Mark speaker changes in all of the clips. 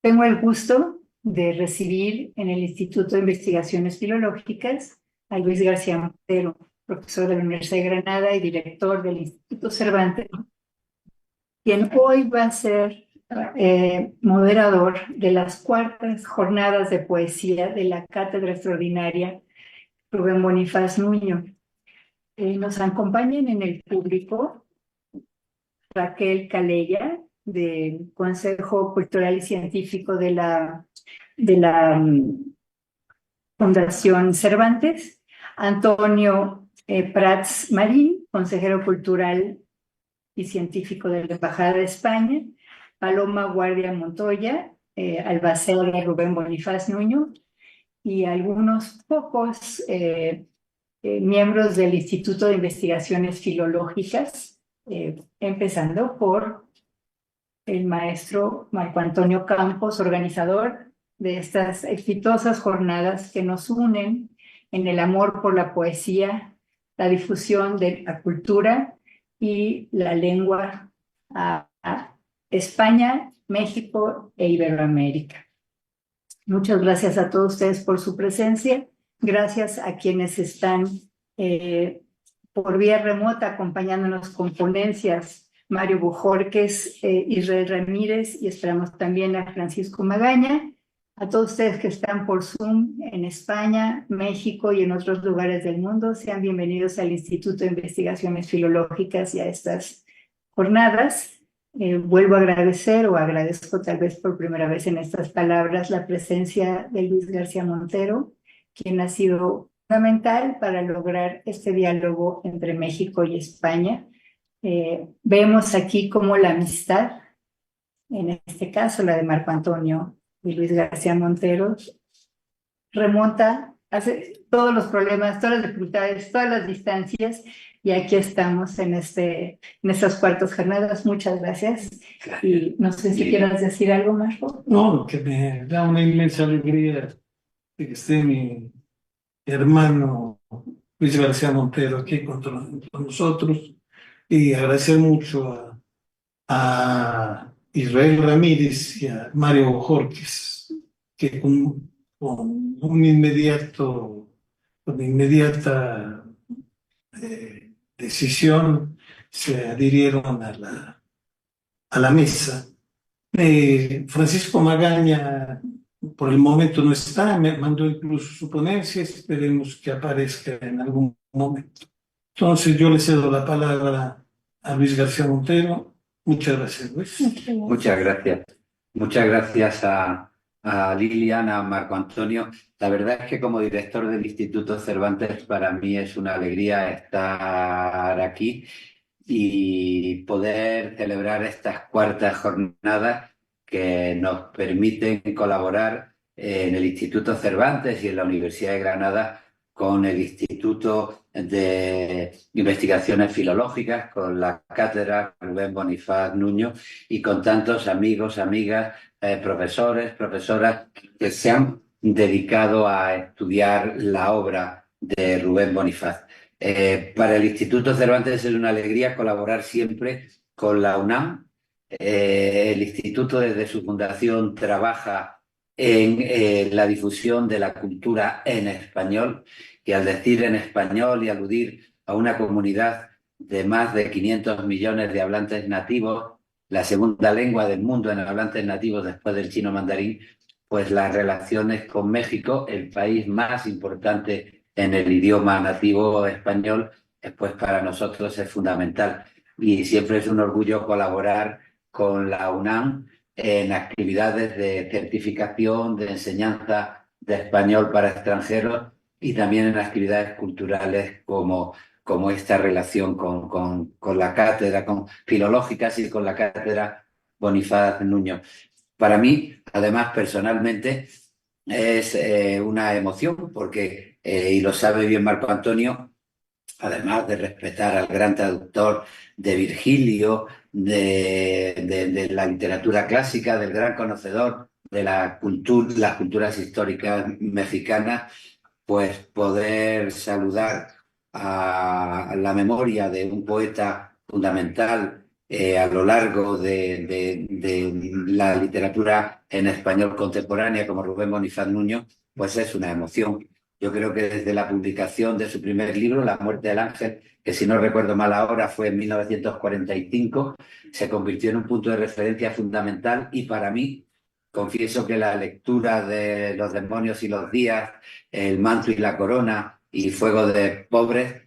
Speaker 1: Tengo el gusto de recibir en el Instituto de Investigaciones Filológicas a Luis García Montero, profesor de la Universidad de Granada y director del Instituto Cervantes, quien hoy va a ser moderador de las cuartas jornadas de poesía de la Cátedra Extraordinaria Rubén Bonifaz Nuño. Nos acompañan en el público Raquel Calella, del Consejo Cultural y Científico de la Fundación Cervantes, Antonio Prats Marín, consejero cultural y científico de la Embajada de España, Paloma Guardia Montoya, albacea de Rubén Bonifaz Nuño, y algunos pocos miembros del Instituto de Investigaciones Filológicas, empezando por el maestro Marco Antonio Campos, organizador de estas exitosas jornadas que nos unen en el amor por la poesía, la difusión de la cultura y la lengua a España, México e Iberoamérica. Muchas gracias a todos ustedes por su presencia. Gracias a quienes están por vía remota acompañándonos con ponencias, Mario Bujorques, Israel Ramírez, y esperamos también a Francisco Magaña. A todos ustedes que están por Zoom en España, México y en otros lugares del mundo, sean bienvenidos al Instituto de Investigaciones Filológicas y a estas jornadas. Vuelvo a agradecer, o agradezco tal vez por primera vez en estas palabras, la presencia de Luis García Montero, quien ha sido fundamental para lograr este diálogo entre México y España. Vemos aquí cómo la amistad, en este caso la de Marco Antonio y Luis García Montero, remonta hace todos los problemas, todas las dificultades, todas las distancias, y aquí estamos en estas cuartas jornadas. Muchas gracias. Y no sé si quieras decir algo, Marco.
Speaker 2: No, que me da una inmensa alegría de que esté mi hermano Luis García Montero aquí con nosotros, y agradecer mucho a Israel Ramírez y a Mario Jorques, que con inmediata decisión se adhirieron a la mesa. Francisco Magaña por el momento no está, me mandó incluso su ponencia, esperemos que aparezca en algún momento. Entonces yo le cedo la palabra a Luis García Montero. Muchas gracias, Luis.
Speaker 3: Muchas gracias. Muchas gracias a Lilian, a Marco Antonio. La verdad es que como director del Instituto Cervantes para mí es una alegría estar aquí y poder celebrar estas cuartas jornadas que nos permiten colaborar en el Instituto Cervantes y en la Universidad de Granada con el Instituto de Investigaciones Filológicas, con la Cátedra Rubén Bonifaz Nuño y con tantos amigos, amigas, profesores, profesoras que se han dedicado a estudiar la obra de Rubén Bonifaz. Para el Instituto Cervantes es una alegría colaborar siempre con la UNAM. El instituto desde su fundación trabaja en la difusión de la cultura en español, y al decir en español y aludir a una comunidad de más de 500 millones de hablantes nativos, la segunda lengua del mundo en hablantes nativos después del chino mandarín, pues las relaciones con México, el país más importante en el idioma nativo español, pues para nosotros es fundamental. Y siempre es un orgullo colaborar con la UNAM en actividades de certificación, de enseñanza de español para extranjeros y también en actividades culturales como esta relación con la cátedra, con filológicas y con la cátedra Bonifaz Nuño. Para mí, además, personalmente, es una emoción porque, y lo sabe bien Marco Antonio, además de respetar al gran traductor de Virgilio, de la literatura clásica, del gran conocedor de las culturas históricas mexicanas, pues poder saludar a la memoria de un poeta fundamental a lo largo de la literatura en español contemporánea, como Rubén Bonifaz Nuño, pues es una emoción. Yo creo que desde la publicación de su primer libro, La muerte del ángel, que si no recuerdo mal ahora fue en 1945, se convirtió en un punto de referencia fundamental y para mí, confieso que la lectura de Los demonios y los días, El manto y la corona y Fuego de pobres,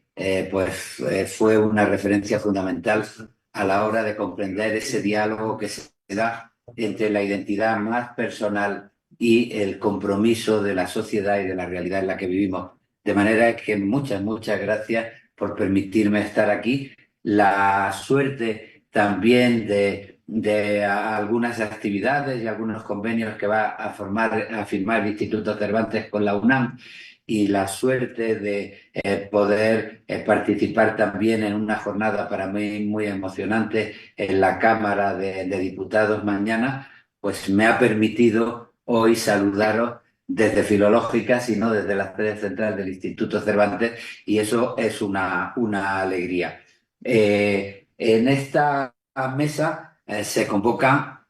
Speaker 3: fue una referencia fundamental a la hora de comprender ese diálogo que se da entre la identidad más personal y el compromiso de la sociedad y de la realidad en la que vivimos. De manera que muchas gracias por permitirme estar aquí. La suerte también de algunas actividades y algunos convenios que va a firmar el Instituto Cervantes con la UNAM y la suerte de poder participar también en una jornada para mí muy emocionante en la Cámara de Diputados mañana, pues me ha permitido hoy saludaros desde Filológica, sino desde la sede central del Instituto Cervantes, y eso es una alegría. En esta mesa se convocan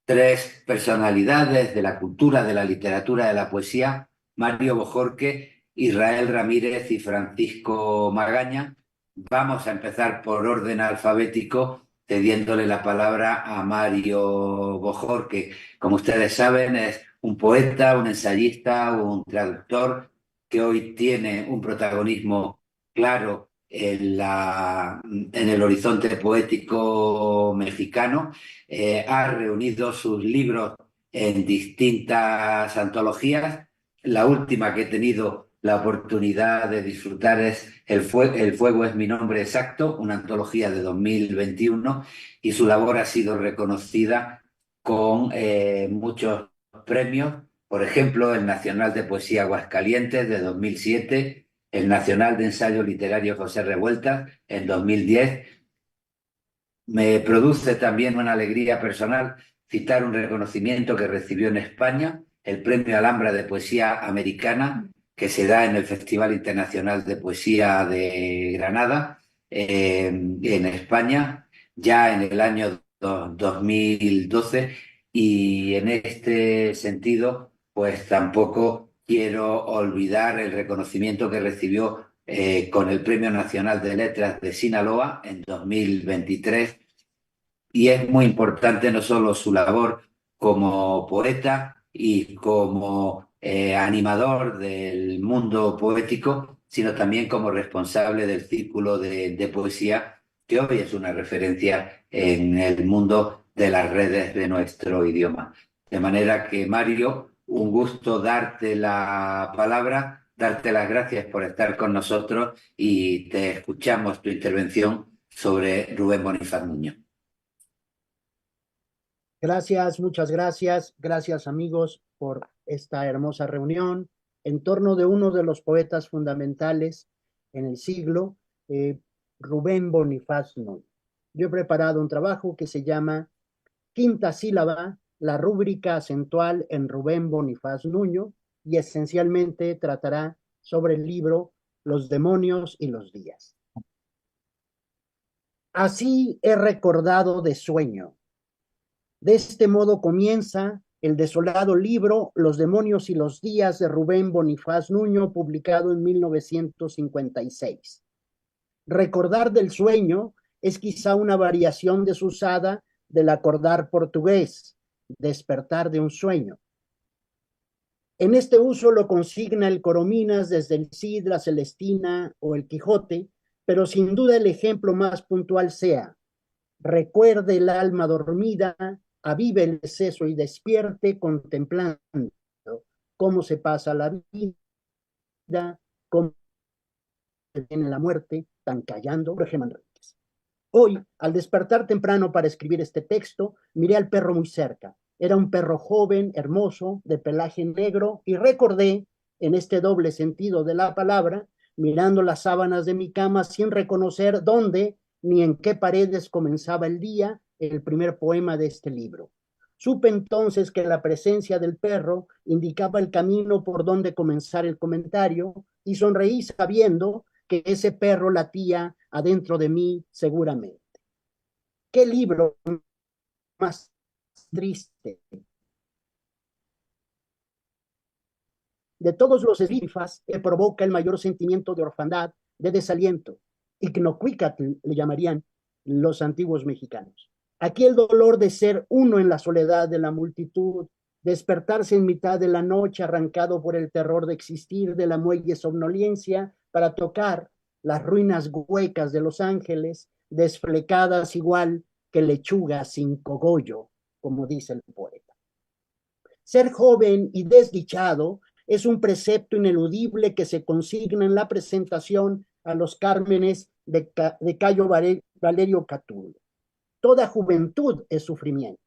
Speaker 3: tres personalidades de la cultura, de la literatura, de la poesía: Mario Bojorque, Israel Ramírez y Francisco Magaña. Vamos a empezar por orden alfabético, cediéndole la palabra a Mario Bojorque. Como ustedes saben, es un poeta, un ensayista, un traductor que hoy tiene un protagonismo claro en el horizonte poético mexicano. Ha reunido sus libros en distintas antologías. La última que he tenido la oportunidad de disfrutar es El fuego es mi nombre exacto, una antología de 2021, y su labor ha sido reconocida con muchos premios, por ejemplo, el Nacional de Poesía Aguascalientes de 2007, el Nacional de Ensayo Literario José Revueltas en 2010. Me produce también una alegría personal citar un reconocimiento que recibió en España, el Premio Alhambra de Poesía Americana, que se da en el Festival Internacional de Poesía de Granada, en España, ya en el año 2012. Y en este sentido, pues tampoco quiero olvidar el reconocimiento que recibió con el Premio Nacional de Letras de Sinaloa en 2023. Y es muy importante no solo su labor como poeta y como animador del mundo poético, sino también como responsable del círculo de poesía, que hoy es una referencia en el mundo de las redes de nuestro idioma. De manera que, Mario, un gusto darte la palabra, darte las gracias por estar con nosotros y te escuchamos tu intervención sobre Rubén Bonifaz Nuño.
Speaker 4: Gracias, muchas gracias. Gracias, amigos, por esta hermosa reunión en torno de uno de los poetas fundamentales en el siglo, Rubén Bonifaz Nuño. Yo he preparado un trabajo que se llama Quinta sílaba, la rúbrica acentual en Rubén Bonifaz Nuño, y esencialmente tratará sobre el libro Los demonios y los días. Así he recordado de sueño. De este modo comienza el desolado libro Los demonios y los días de Rubén Bonifaz Nuño, publicado en 1956. Recordar del sueño es quizá una variación desusada del acordar portugués, despertar de un sueño. En este uso lo consigna el Corominas desde el Cid, la Celestina o el Quijote, pero sin duda el ejemplo más puntual sea: recuerde el alma dormida, avive el seso y despierte contemplando cómo se pasa la vida, cómo viene la muerte, tan callando, Jorge Manríquez. Hoy, al despertar temprano para escribir este texto, miré al perro muy cerca. Era un perro joven, hermoso, de pelaje negro, y recordé, en este doble sentido de la palabra, mirando las sábanas de mi cama sin reconocer dónde ni en qué paredes comenzaba el día, el primer poema de este libro. Supe entonces que la presencia del perro indicaba el camino por donde comenzar el comentario, y sonreí sabiendo que ese perro latía adentro de mí seguramente. ¿Qué libro más triste? De todos los esgrifas, que provoca el mayor sentimiento de orfandad, de desaliento, ignocuicatl le llamarían los antiguos mexicanos. Aquí el dolor de ser uno en la soledad de la multitud, despertarse en mitad de la noche arrancado por el terror de existir, de la muelle somnolencia, para tocar las ruinas huecas de Los Ángeles, desflecadas igual que lechugas sin cogollo, como dice el poeta. Ser joven y desdichado es un precepto ineludible que se consigna en la presentación a los cármenes de Cayo Valerio Catulo. Toda juventud es sufrimiento.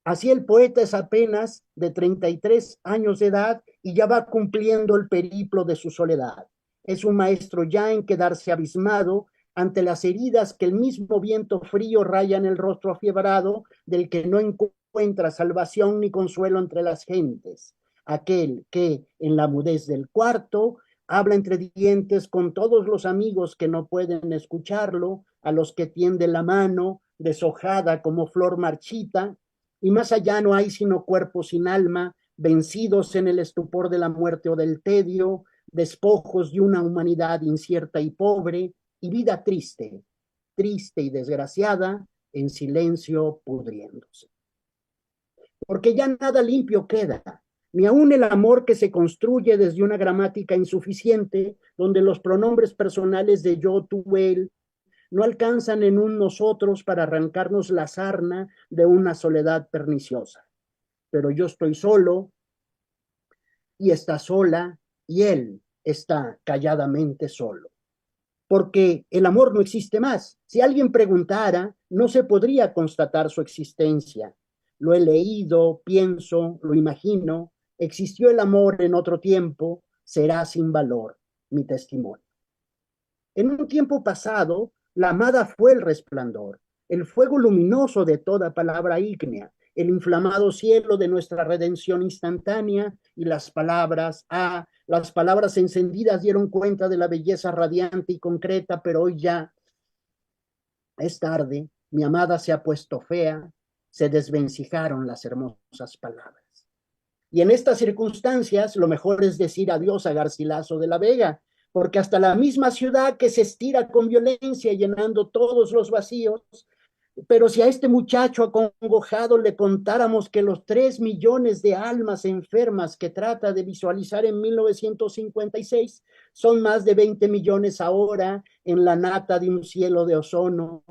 Speaker 4: Así el poeta es apenas de 33 años de edad y ya va cumpliendo el periplo de su soledad. Es un maestro ya en quedarse abismado ante las heridas que el mismo viento frío raya en el rostro afiebrado del que no encuentra salvación ni consuelo entre las gentes. Aquel que, en la mudez del cuarto, habla entre dientes con todos los amigos que no pueden escucharlo, a los que tiende la mano, deshojada como flor marchita, y más allá no hay sino cuerpos sin alma, vencidos en el estupor de la muerte o del tedio, despojos de una humanidad incierta y pobre, y vida triste, triste y desgraciada, en silencio pudriéndose. Porque ya nada limpio queda, ni aun el amor que se construye desde una gramática insuficiente, donde los pronombres personales de yo, tú, él, no alcanzan en un nosotros para arrancarnos la sarna de una soledad perniciosa. Pero yo estoy solo, y está sola, y él está calladamente solo. Porque el amor no existe más. Si alguien preguntara, no se podría constatar su existencia. Lo he leído, pienso, lo imagino. Existió el amor en otro tiempo, será sin valor mi testimonio. En un tiempo pasado, la amada fue el resplandor, el fuego luminoso de toda palabra ígnea, el inflamado cielo de nuestra redención instantánea, y las palabras encendidas dieron cuenta de la belleza radiante y concreta, pero hoy ya es tarde, mi amada se ha puesto fea, se desvencijaron las hermosas palabras. Y en estas circunstancias, lo mejor es decir adiós a Garcilaso de la Vega, porque hasta la misma ciudad que se estira con violencia llenando todos los vacíos, pero si a este muchacho acongojado le contáramos que los 3 millones de almas enfermas que trata de visualizar en 1956 son más de 20 millones ahora en la nata de un cielo de ozono,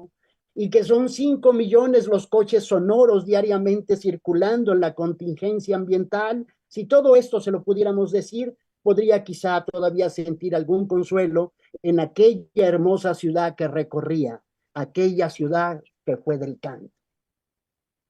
Speaker 4: y que son 5 millones los coches sonoros diariamente circulando en la contingencia ambiental, si todo esto se lo pudiéramos decir, podría quizá todavía sentir algún consuelo en aquella hermosa ciudad que recorría, aquella ciudad que fue del canto.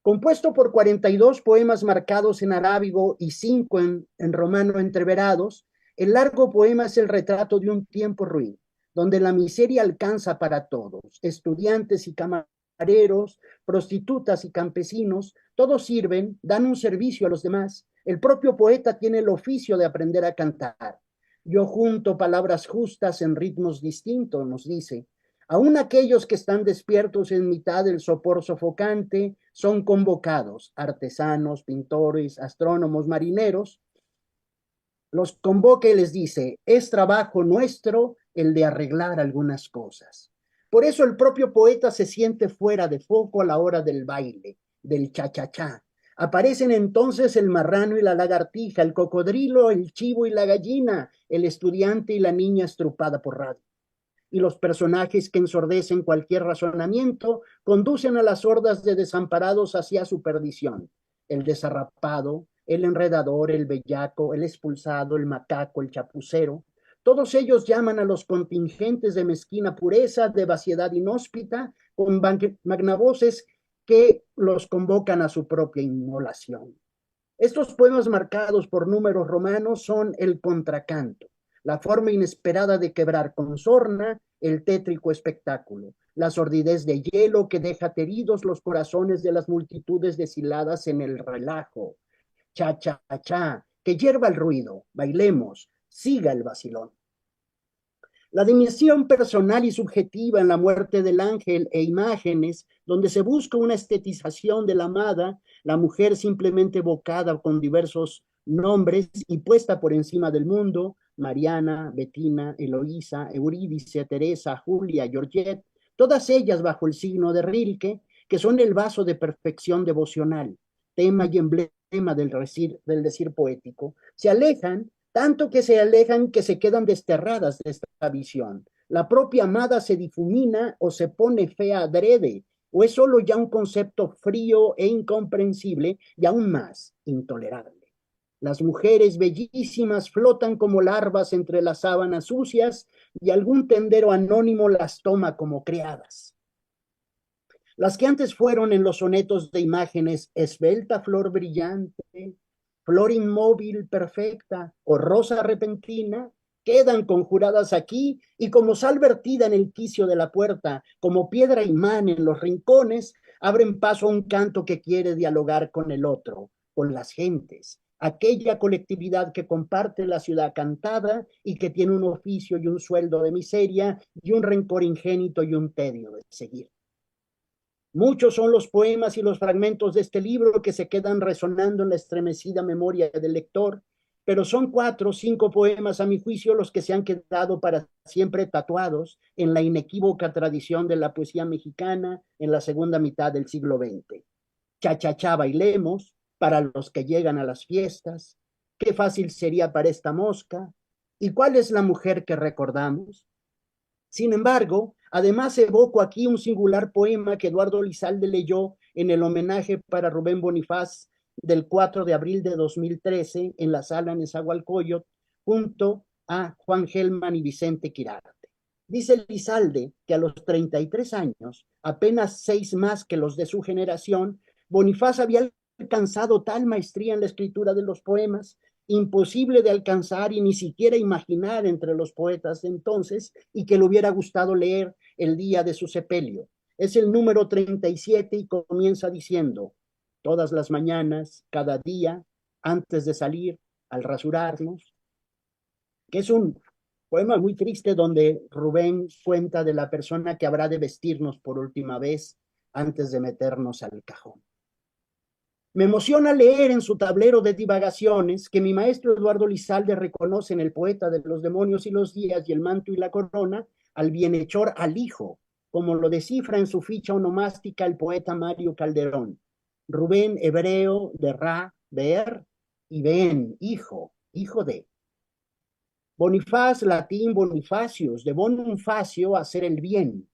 Speaker 4: Compuesto por 42 poemas marcados en arábigo y 5 en romano entreverados, el largo poema es el retrato de un tiempo ruin, donde la miseria alcanza para todos, estudiantes y camareros, prostitutas y campesinos, todos sirven, dan un servicio a los demás. El propio poeta tiene el oficio de aprender a cantar. Yo junto palabras justas en ritmos distintos, nos dice. Aún aquellos que están despiertos en mitad del sopor sofocante son convocados, artesanos, pintores, astrónomos, marineros, los convoca y les dice, es trabajo nuestro el de arreglar algunas cosas. Por eso el propio poeta se siente fuera de foco a la hora del baile, del cha-cha-cha. Aparecen entonces el marrano y la lagartija, el cocodrilo, el chivo y la gallina, el estudiante y la niña estrupada por radio. Y los personajes que ensordecen cualquier razonamiento conducen a las hordas de desamparados hacia su perdición. El desarrapado, el enredador, el bellaco, el expulsado, el macaco, el chapucero, todos ellos llaman a los contingentes de mezquina pureza, de vaciedad inhóspita, con magnavoces que los convocan a su propia inmolación. Estos poemas marcados por números romanos son el contracanto, la forma inesperada de quebrar con sorna el tétrico espectáculo, la sordidez de hielo que deja ateridos los corazones de las multitudes deshiladas en el relajo. Cha, cha, cha, que hierva el ruido, bailemos, siga el vacilón. La dimensión personal y subjetiva en la muerte del ángel e imágenes, donde se busca una estetización de la amada, la mujer simplemente evocada con diversos nombres y puesta por encima del mundo, Mariana, Bettina, Eloísa, Eurídice, Teresa, Julia, Georgette, todas ellas bajo el signo de Rilke, que son el vaso de perfección devocional, tema y emblema del decir poético, se alejan, tanto que se alejan que se quedan desterradas de esta visión. La propia amada se difumina o se pone fea adrede, o es solo ya un concepto frío e incomprensible y aún más intolerable. Las mujeres bellísimas flotan como larvas entre las sábanas sucias y algún tendero anónimo las toma como criadas. Las que antes fueron en los sonetos de imágenes esbelta flor brillante, flor inmóvil perfecta o rosa repentina, quedan conjuradas aquí y como sal vertida en el quicio de la puerta, como piedra imán en los rincones, abren paso a un canto que quiere dialogar con el otro, con las gentes, aquella colectividad que comparte la ciudad cantada y que tiene un oficio y un sueldo de miseria y un rencor ingénito y un tedio de seguir. Muchos son los poemas y los fragmentos de este libro que se quedan resonando en la estremecida memoria del lector, pero son 4 o 5 poemas a mi juicio los que se han quedado para siempre tatuados en la inequívoca tradición de la poesía mexicana en la segunda mitad del siglo XX. Cha-cha-cha bailemos, para los que llegan a las fiestas, qué fácil sería para esta mosca, y cuál es la mujer que recordamos. Sin embargo, además evoco aquí un singular poema que Eduardo Lizalde leyó en el homenaje para Rubén Bonifaz del 4 de abril de 2013 en la sala Nezahualcóyotl junto a Juan Gelman y Vicente Quirarte. Dice Lizalde que a los 33 años, apenas 6 más que los de su generación, Bonifaz había alcanzado tal maestría en la escritura de los poemas imposible de alcanzar y ni siquiera imaginar entre los poetas de entonces y que le hubiera gustado leer el día de su sepelio. Es el número 37 y comienza diciendo, todas las mañanas, cada día, antes de salir, al rasurarnos, que es un poema muy triste donde Rubén cuenta de la persona que habrá de vestirnos por última vez antes de meternos al cajón. Me emociona leer en su tablero de divagaciones que mi maestro Eduardo Lizalde reconoce en el poeta de los demonios y los días y el manto y la corona al bienhechor al hijo, como lo descifra en su ficha onomástica el poeta Mario Calderón. Rubén hebreo de Ra, ver, y Ben, hijo, hijo de. Bonifaz, latín Bonifacius, de bonum facio, hacer el bien,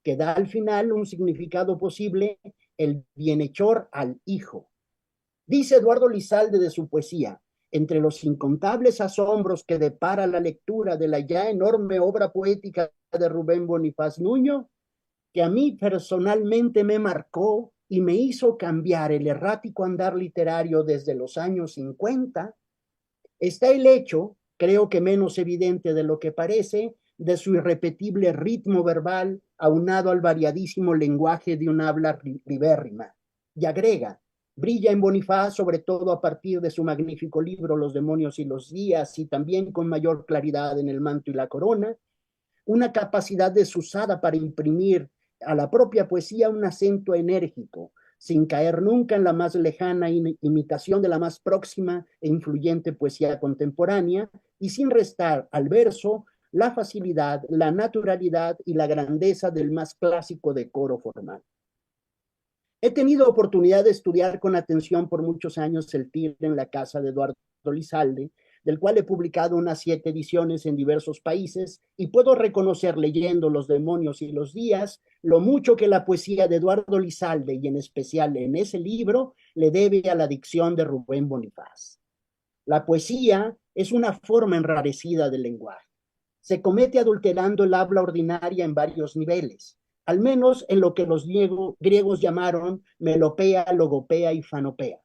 Speaker 4: que da al final un significado posible, el bienhechor al hijo. Dice Eduardo Lizalde de su poesía, entre los incontables asombros que depara la lectura de la ya enorme obra poética de Rubén Bonifaz Nuño, que a mí personalmente me marcó y me hizo cambiar el errático andar literario desde los años 50, está el hecho, creo que menos evidente de lo que parece, de su irrepetible ritmo verbal aunado al variadísimo lenguaje de un habla libérrima. Y agrega, brilla en Bonifaz, sobre todo a partir de su magnífico libro Los demonios y los días, y también con mayor claridad en El manto y la corona, una capacidad desusada para imprimir a la propia poesía un acento enérgico, sin caer nunca en la más lejana imitación de la más próxima e influyente poesía contemporánea, y sin restar al verso la facilidad, la naturalidad y la grandeza del más clásico decoro formal. He tenido oportunidad de estudiar con atención por muchos años el Tigre en la casa de Eduardo Lizalde, del cual he publicado unas 7 ediciones en diversos países, y puedo reconocer leyendo Los demonios y los días lo mucho que la poesía de Eduardo Lizalde, y en especial en ese libro, le debe a la dicción de Rubén Bonifaz. La poesía es una forma enrarecida del lenguaje. Se comete adulterando el habla ordinaria en varios niveles, al menos en lo que los griegos llamaron melopea, logopea y fanopea.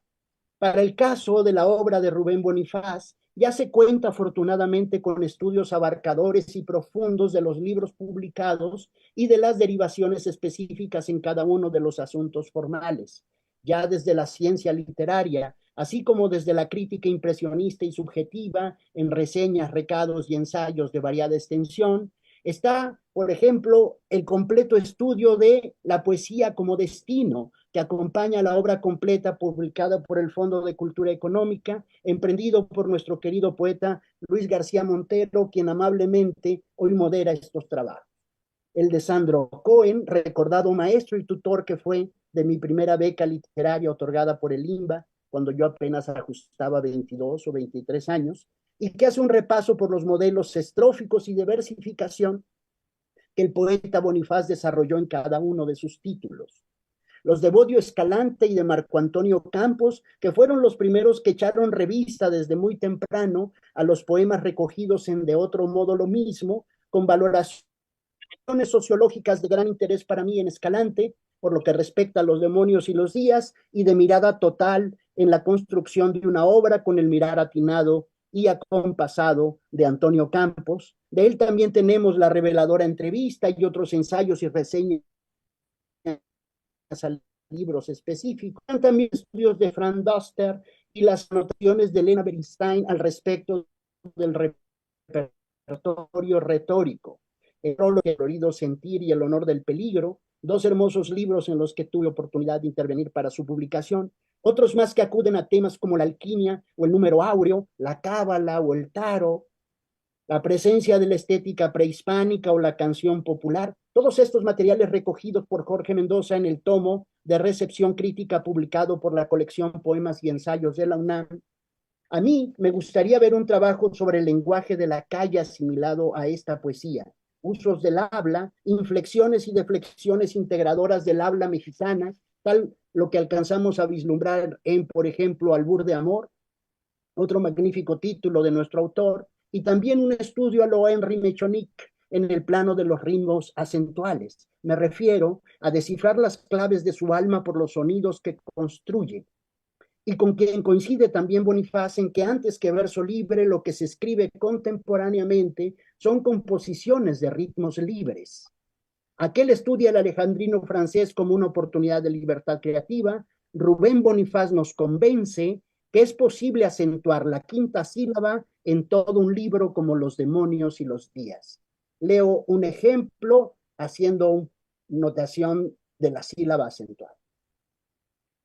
Speaker 4: Para el caso de la obra de Rubén Bonifaz, ya se cuenta afortunadamente con estudios abarcadores y profundos de los libros publicados y de las derivaciones específicas en cada uno de los asuntos formales, ya desde la ciencia literaria, así como desde la crítica impresionista y subjetiva en reseñas, recados y ensayos de variada extensión, Está, por ejemplo, el completo estudio de la poesía como destino, que acompaña la obra completa publicada por el Fondo de Cultura Económica, emprendido por nuestro querido poeta Luis García Montero, quien amablemente hoy modera estos trabajos. El de Sandro Cohen, recordado maestro y tutor que fue de mi primera beca literaria otorgada por el INBA, cuando yo apenas ajustaba 22 o 23 años, y que hace un repaso por los modelos estróficos y de versificación que el poeta Bonifaz desarrolló en cada uno de sus títulos. Los de Bodio Escalante y de Marco Antonio Campos, que fueron los primeros que echaron revista desde muy temprano a los poemas recogidos en De otro modo lo mismo, con valoraciones sociológicas de gran interés para mí en Escalante, por lo que respecta a los demonios y los días, y de mirada total en la construcción de una obra con el mirar atinado y acompasado de Antonio Campos. De él también tenemos la reveladora entrevista y otros ensayos y reseñas a libros específicos. También estudios de Frank Duster y las anotaciones de Elena Bernstein al respecto del repertorio retórico. El prólogo, el florido sentir y el honor del peligro, dos hermosos libros en los que tuve oportunidad de intervenir para su publicación. Otros más que acuden a temas como la alquimia o el número áureo, la cábala o el tarot, la presencia de la estética prehispánica o la canción popular. Todos estos materiales recogidos por Jorge Mendoza en el tomo de recepción crítica publicado por la colección Poemas y Ensayos de la UNAM. A mí me gustaría ver un trabajo sobre el lenguaje de la calle asimilado a esta poesía, usos del habla, inflexiones y deflexiones integradoras del habla mexicana, tal lo que alcanzamos a vislumbrar en, por ejemplo, Albur de Amor, otro magnífico título de nuestro autor, y también un estudio a lo Henri Mechonic en el plano de los ritmos acentuales. Me refiero a descifrar las claves de su alma por los sonidos que construye. Y con quien coincide también Bonifaz en que antes que verso libre, lo que se escribe contemporáneamente son composiciones de ritmos libres. Aquel estudia el alejandrino francés como una oportunidad de libertad creativa. Rubén Bonifaz nos convence que es posible acentuar la quinta sílaba en todo un libro como Los demonios y los días. Leo un ejemplo haciendo notación de la sílaba acentuada.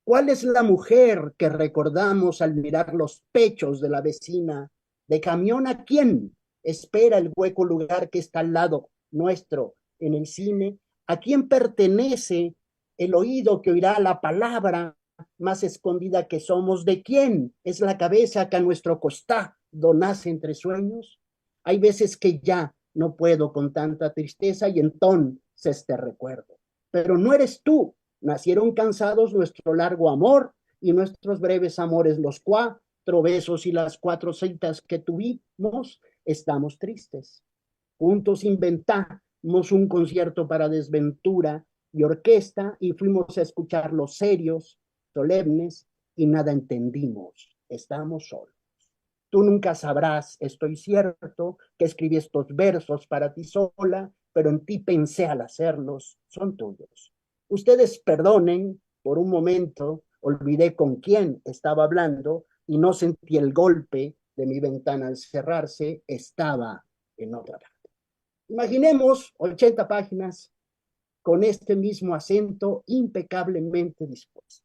Speaker 4: ¿Cuál es la mujer que recordamos al mirar los pechos de la vecina? ¿De camión a quién espera el hueco lugar que está al lado nuestro en el cine? ¿A quién pertenece el oído que oirá la palabra más escondida que somos? ¿De quién es la cabeza que a nuestro costado nace entre sueños? Hay veces que ya no puedo con tanta tristeza y entonces te recuerdo. Pero no eres tú. Nacieron cansados nuestro largo amor y nuestros breves amores, los 4 besos y las 4 citas que tuvimos. Estamos tristes. Juntos inventamos un concierto para desventura y orquesta y fuimos a escuchar los serios, solemnes, y nada entendimos. Estamos solos. Tú nunca sabrás, estoy cierto, que escribí estos versos para ti sola, pero en ti pensé al hacerlos, son tuyos. Ustedes perdonen, por un momento olvidé con quién estaba hablando y no sentí el golpe de mi ventana al cerrarse, estaba en otra parte. Imaginemos 80 páginas con este mismo acento impecablemente dispuesto.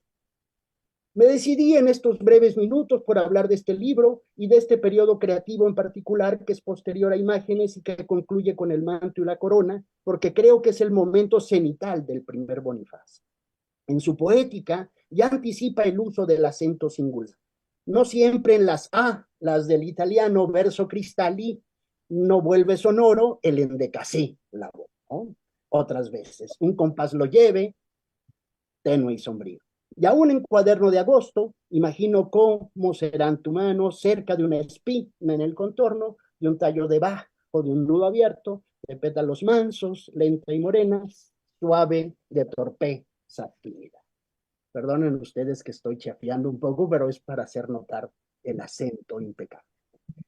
Speaker 4: Me decidí en estos breves minutos por hablar de este libro y de este periodo creativo en particular que es posterior a Imágenes y que concluye con El manto y la corona, porque creo que es el momento cenital del primer Bonifaz. En su poética ya anticipa el uso del acento singular. No siempre en las A, las del italiano verso cristalli, no vuelve sonoro el endecasé, la voz, ¿no? Otras veces, un compás lo lleve, tenue y sombrío. Y aún en Cuaderno de Agosto, imagino cómo serán tu mano cerca de una espina en el contorno, de un tallo debajo de un nudo abierto, de pétalos mansos, lenta y morena, suave de torpeza tímida. Perdonen ustedes que estoy chafiando un poco, pero es para hacer notar el acento impecable.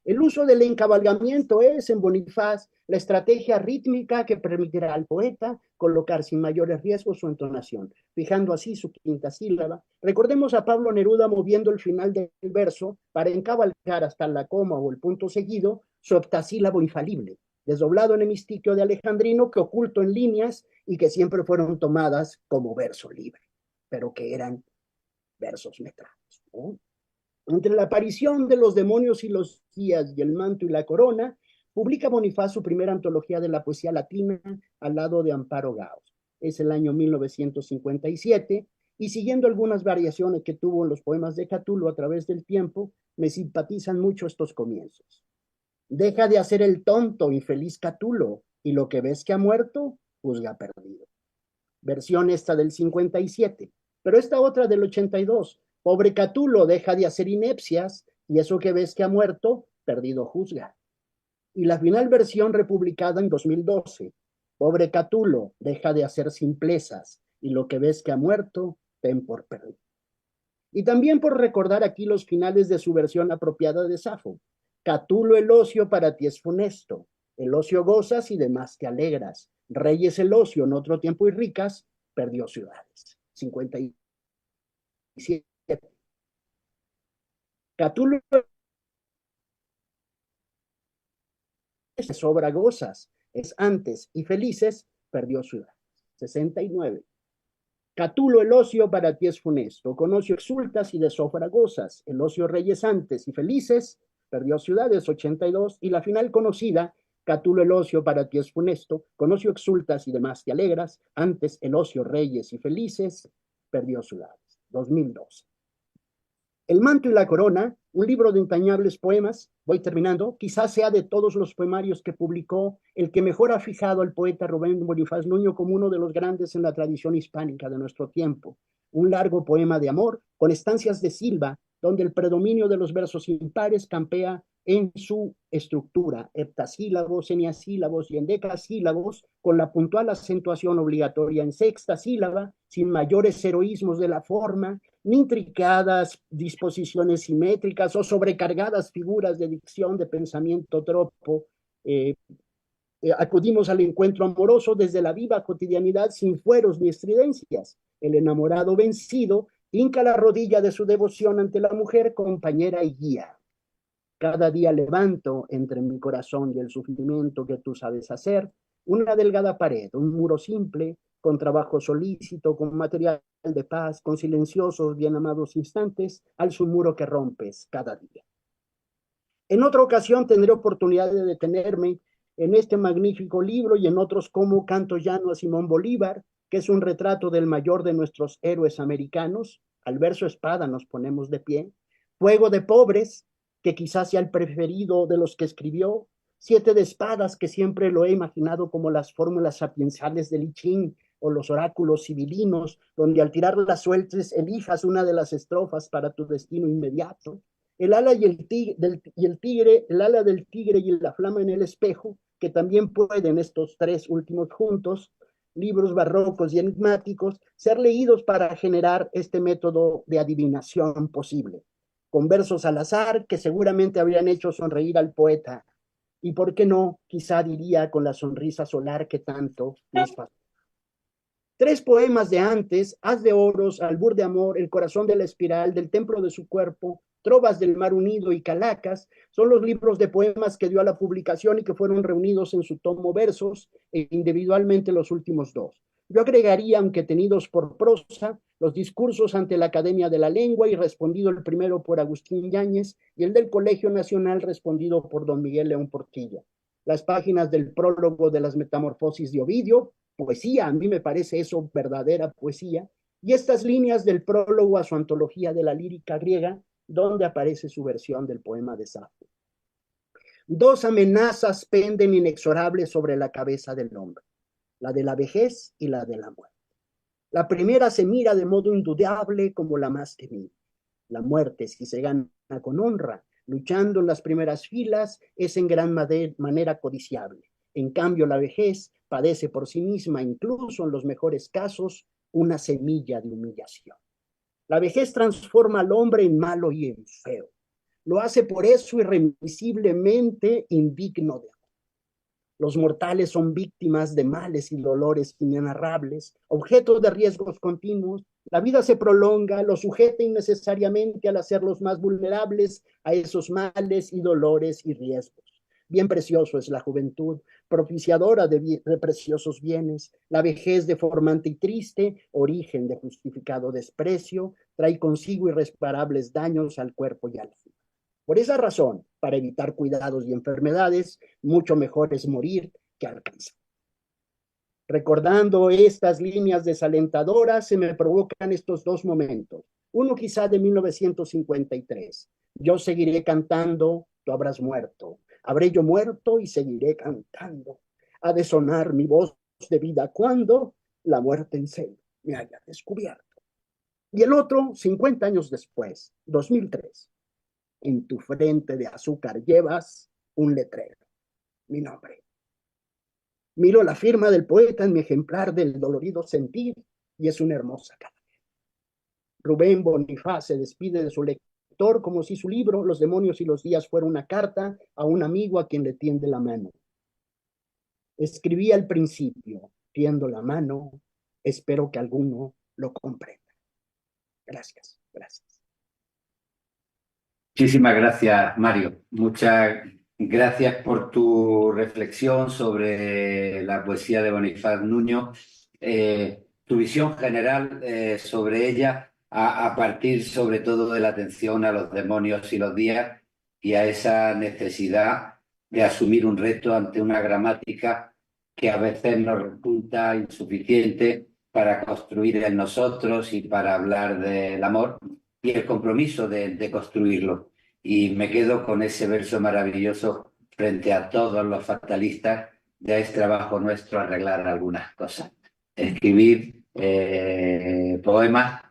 Speaker 4: El uso del encabalgamiento es, en Bonifaz, la estrategia rítmica que permitirá al poeta colocar sin mayores riesgos su entonación, fijando así su quinta sílaba. Recordemos a Pablo Neruda moviendo el final del verso para encabalgar hasta la coma o el punto seguido su octasílabo infalible. desdoblado en hemistiquio de alejandrino que oculto en líneas y que siempre fueron tomadas como verso libre, pero que eran versos metrados, ¿no? Entre la aparición de los demonios y los días y el manto y la corona, publica Bonifaz su primera antología de la poesía latina al lado de Amparo Gauss. Es el año 1957, y siguiendo algunas variaciones que tuvo en los poemas de Catulo a través del tiempo, me simpatizan mucho estos comienzos. Deja de hacer el tonto, infeliz Catulo, y lo que ves que ha muerto, juzga perdido. Versión esta del 57, pero esta otra del 82. Pobre Catulo, deja de hacer inepcias, y eso que ves que ha muerto, perdido juzga. Y la final versión republicada en 2012. Pobre Catulo, deja de hacer simplezas, y lo que ves que ha muerto, ten por perdido. Y también por recordar aquí los finales de su versión apropiada de Safo. Catulo, el ocio para ti es funesto, el ocio gozas y demás te alegras. Reyes el ocio en otro tiempo y ricas, perdió ciudades. 57. Catulo de sobra gozas, es antes y felices, perdió ciudades. 69. Catulo, el ocio para ti es funesto, con ocio exultas y de sobra gozas, el ocio reyes antes y felices, perdió ciudades. 82. Y la final conocida, Catulo, el ocio para ti es funesto, con ocio exultas y demás te alegras, antes el ocio reyes y felices, perdió ciudades. 2012. El manto y la corona, un libro de entrañables poemas, voy terminando, quizás sea de todos los poemarios que publicó el que mejor ha fijado al poeta Rubén Bonifaz Nuño como uno de los grandes en la tradición hispánica de nuestro tiempo. Un largo poema de amor con estancias de silva, donde el predominio de los versos impares campea en su estructura, heptasílabos, eniasílabos y endecasílabos, con la puntual acentuación obligatoria en sexta sílaba, sin mayores heroísmos de la forma, ni intricadas disposiciones simétricas o sobrecargadas figuras de dicción de pensamiento tropo. Acudimos al encuentro amoroso desde la viva cotidianidad sin fueros ni estridencias. El enamorado vencido hinca la rodilla de su devoción ante la mujer, compañera y guía. Cada día levanto entre mi corazón y el sufrimiento que tú sabes hacer una delgada pared, un muro simple, con trabajo solícito, con material de paz, con silenciosos, bien amados instantes, al su muro que rompes cada día. En otra ocasión tendré oportunidad de detenerme en este magnífico libro y en otros como Canto Llano a Simón Bolívar, que es un retrato del mayor de nuestros héroes americanos. Al verso espada nos ponemos de pie. Fuego de pobres, que quizás sea el preferido de los que escribió. Siete de espadas, que siempre lo he imaginado como las fórmulas sapienciales del I Ching o los oráculos civilinos, donde al tirar las sueltes elijas una de las estrofas para tu destino inmediato. El ala y el tigre, el ala del tigre y la flama en el espejo, que también pueden estos tres últimos juntos, libros barrocos y enigmáticos, ser leídos para generar este método de adivinación posible, con versos al azar que seguramente habrían hecho sonreír al poeta, y por qué no, quizá diría con la sonrisa solar que tanto nos pasó. Tres poemas de antes, Haz de Oros, Albur de Amor, El Corazón de la Espiral, Del Templo de su Cuerpo, Trovas del Mar Unido y Calacas, son los libros de poemas que dio a la publicación y que fueron reunidos en su tomo Versos e individualmente los últimos dos. Yo agregaría, aunque tenidos por prosa, los discursos ante la Academia de la Lengua y respondido el primero por Agustín Yáñez y el del Colegio Nacional respondido por don Miguel León Portilla. Las páginas del prólogo de las Metamorfosis de Ovidio, poesía, a mí me parece eso verdadera poesía, y estas líneas del prólogo a su antología de la lírica griega, donde aparece su versión del poema de Safo. Dos amenazas penden inexorables sobre la cabeza del hombre, la de la vejez y la de la muerte. La primera se mira de modo indudable como la más temible. La muerte, si se gana con honra, luchando en las primeras filas, es en gran manera codiciable. En cambio, la vejez padece por sí misma, incluso en los mejores casos, una semilla de humillación. La vejez transforma al hombre en malo y en feo. Lo hace por eso irremisiblemente indigno de amor. Los mortales son víctimas de males y dolores inenarrables, objetos de riesgos continuos. La vida se prolonga, los sujeta innecesariamente al hacerlos más vulnerables a esos males y dolores y riesgos. Bien precioso es la juventud, propiciadora de preciosos bienes, la vejez deformante y triste, origen de justificado desprecio, trae consigo irreparables daños al cuerpo y al alma. Por esa razón, para evitar cuidados y enfermedades, mucho mejor es morir que alcanzar. Recordando estas líneas desalentadoras, se me provocan estos dos momentos. Uno quizá de 1953. Yo seguiré cantando, tú habrás muerto. Habré yo muerto y seguiré cantando. Ha de sonar mi voz de vida cuando la muerte en serio me haya descubierto. Y el otro, 50 años después, 2003. En tu frente de azúcar llevas un letrero, mi nombre. Miro la firma del poeta en mi ejemplar del dolorido sentir y es una hermosa cara. Rubén Bonifaz se despide de su lector como si su libro, Los demonios y los días, fuera una carta a un amigo a quien le tiende la mano. Escribí al principio, tiendo la mano, espero que alguno lo comprenda. Gracias, gracias.
Speaker 3: Muchísimas gracias, Mario. Muchas gracias por tu reflexión sobre la poesía de Bonifaz Nuño, tu visión general sobre ella, a partir sobre todo de la atención a los demonios y los días y a esa necesidad de asumir un reto ante una gramática que a veces nos resulta insuficiente para construir en nosotros y para hablar del amor y el compromiso de construirlo. Y me quedo con ese verso maravilloso frente a todos los fatalistas: ya es trabajo nuestro arreglar algunas cosas. Escribir poemas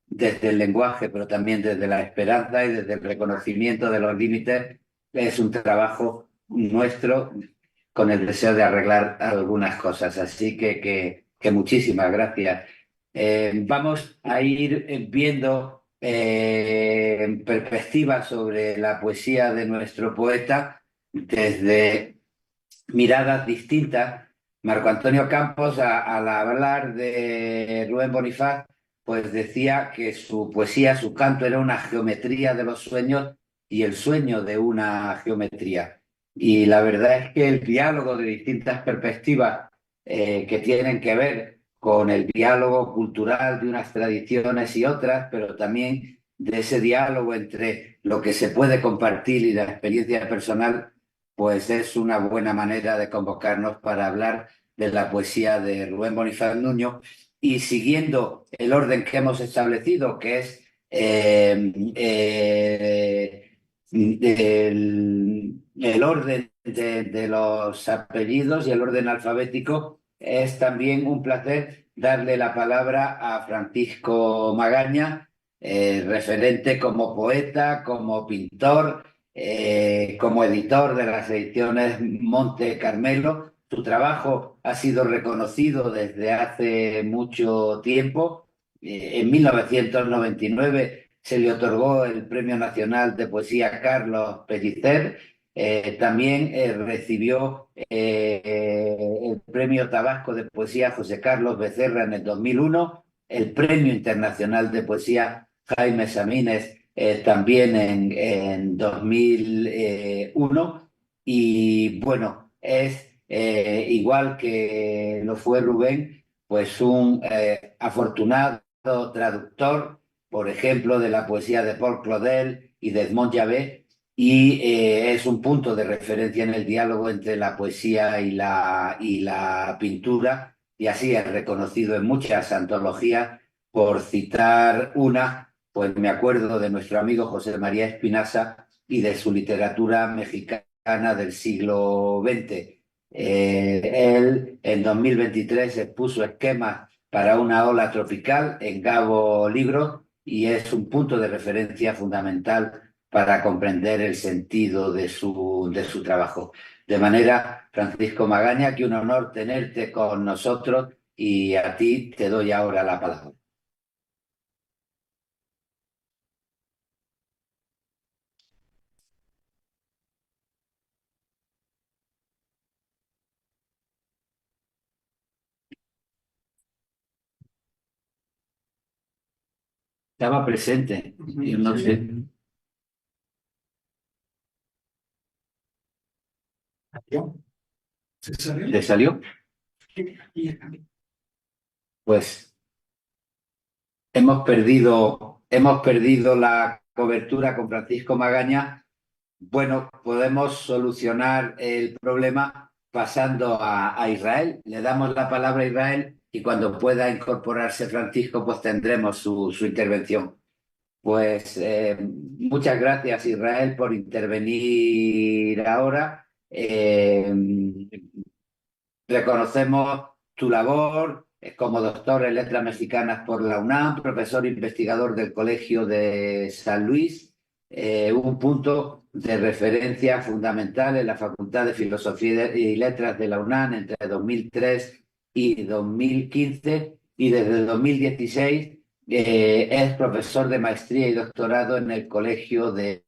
Speaker 3: desde el lenguaje, pero también desde la esperanza y desde el reconocimiento de los límites, es un trabajo nuestro con el deseo de arreglar algunas cosas. Así que muchísimas gracias. Vamos a ir viendo perspectivas sobre la poesía de nuestro poeta desde miradas distintas. Marco Antonio Campos, al hablar de Rubén Bonifaz, pues decía que su poesía, su canto, era una geometría de los sueños y el sueño de una geometría. Y la verdad es que el diálogo de distintas perspectivas que tienen que ver con el diálogo cultural de unas tradiciones y otras, pero también de ese diálogo entre lo que se puede compartir y la experiencia personal, pues es una buena manera de convocarnos para hablar de la poesía de Rubén Bonifaz Nuño. Y siguiendo el orden que hemos establecido, que es el orden de los apellidos y el orden alfabético, es también un placer darle la palabra a Francisco Magaña, referente como poeta, como pintor, como editor de las ediciones Monte Carmelo. Su trabajo ha sido reconocido desde hace mucho tiempo. En 1999 se le otorgó el Premio Nacional de Poesía Carlos Pellicer. También recibió el Premio Tabasco de Poesía José Carlos Becerra en el 2001, el Premio Internacional de Poesía Jaime Samínez también en 2001. Y bueno, es igual que lo fue Rubén, pues un afortunado traductor, por ejemplo, de la poesía de Paul Claudel y de Edmond Javert, y es un punto de referencia en el diálogo entre la poesía y la pintura, y así es reconocido en muchas antologías. Por citar una, pues me acuerdo de nuestro amigo José María Espinaza y de su literatura mexicana del siglo XX. Él en 2023 expuso esquemas para una ola tropical en Gabo Libro y es un punto de referencia fundamental para comprender el sentido de su trabajo. De manera, Francisco Magaña, que un honor tenerte con nosotros y a ti te doy ahora la palabra. Estaba presente, yo no sé.
Speaker 2: ¿Se salió?
Speaker 3: ¿Le salió? Pues hemos perdido la cobertura con Francisco Magaña. Bueno, podemos solucionar el problema pasando a Israel. Le damos la palabra a Israel y cuando pueda incorporarse Francisco, pues tendremos su intervención. Pues muchas gracias, Israel, por intervenir ahora. Reconocemos tu labor como doctor en Letras Mexicanas por la UNAM, profesor investigador del Colegio de San Luis, un punto de referencia fundamental en la Facultad de Filosofía y Letras de la UNAM entre 2003 y 2015 y desde 2016 es profesor de maestría y doctorado en el Colegio de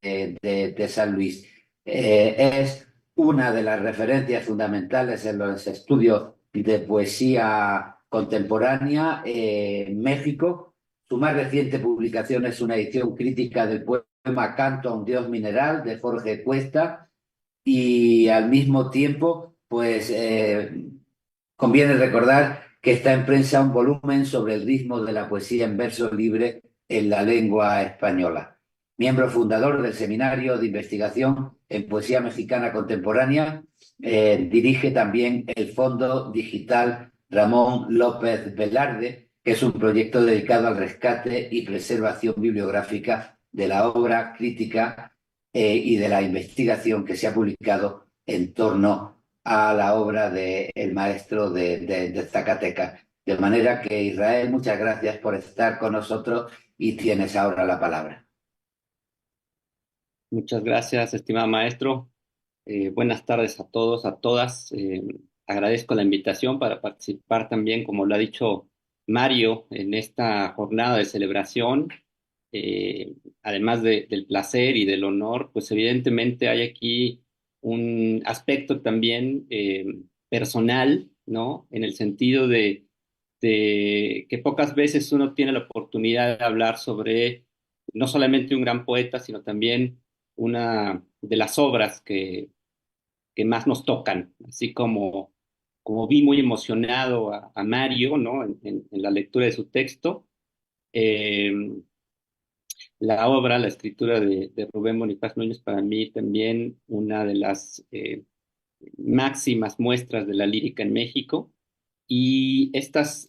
Speaker 3: San Luis. Es una de las referencias fundamentales en los estudios de poesía contemporánea en México. Su más reciente publicación es una edición crítica del poema Canto a un Dios Mineral de Jorge Cuesta y al mismo tiempo, pues conviene recordar que está en prensa un volumen sobre el ritmo de la poesía en verso libre en la lengua española. Miembro fundador del Seminario de Investigación en Poesía Mexicana Contemporánea, dirige también el Fondo Digital Ramón López Velarde, que es un proyecto dedicado al rescate y preservación bibliográfica de la obra crítica y de la investigación que se ha publicado en torno a la obra del maestro de Zacatecas. De manera que, Israel, muchas gracias por estar con nosotros y tienes ahora la palabra.
Speaker 5: Muchas gracias, estimado maestro. Buenas tardes a todos, a todas. Agradezco la invitación para participar también, como lo ha dicho Mario, en esta jornada de celebración. Además del placer y del honor, pues evidentemente hay aquí un aspecto también personal, ¿no? En el sentido de que pocas veces uno tiene la oportunidad de hablar sobre no solamente un gran poeta, sino también una de las obras que más nos tocan, así como vi muy emocionado a Mario, ¿no? En la lectura de su texto. Eh, la obra, la escritura de Rubén Bonifaz Núñez, para mí también una de las máximas muestras de la lírica en México. Y estas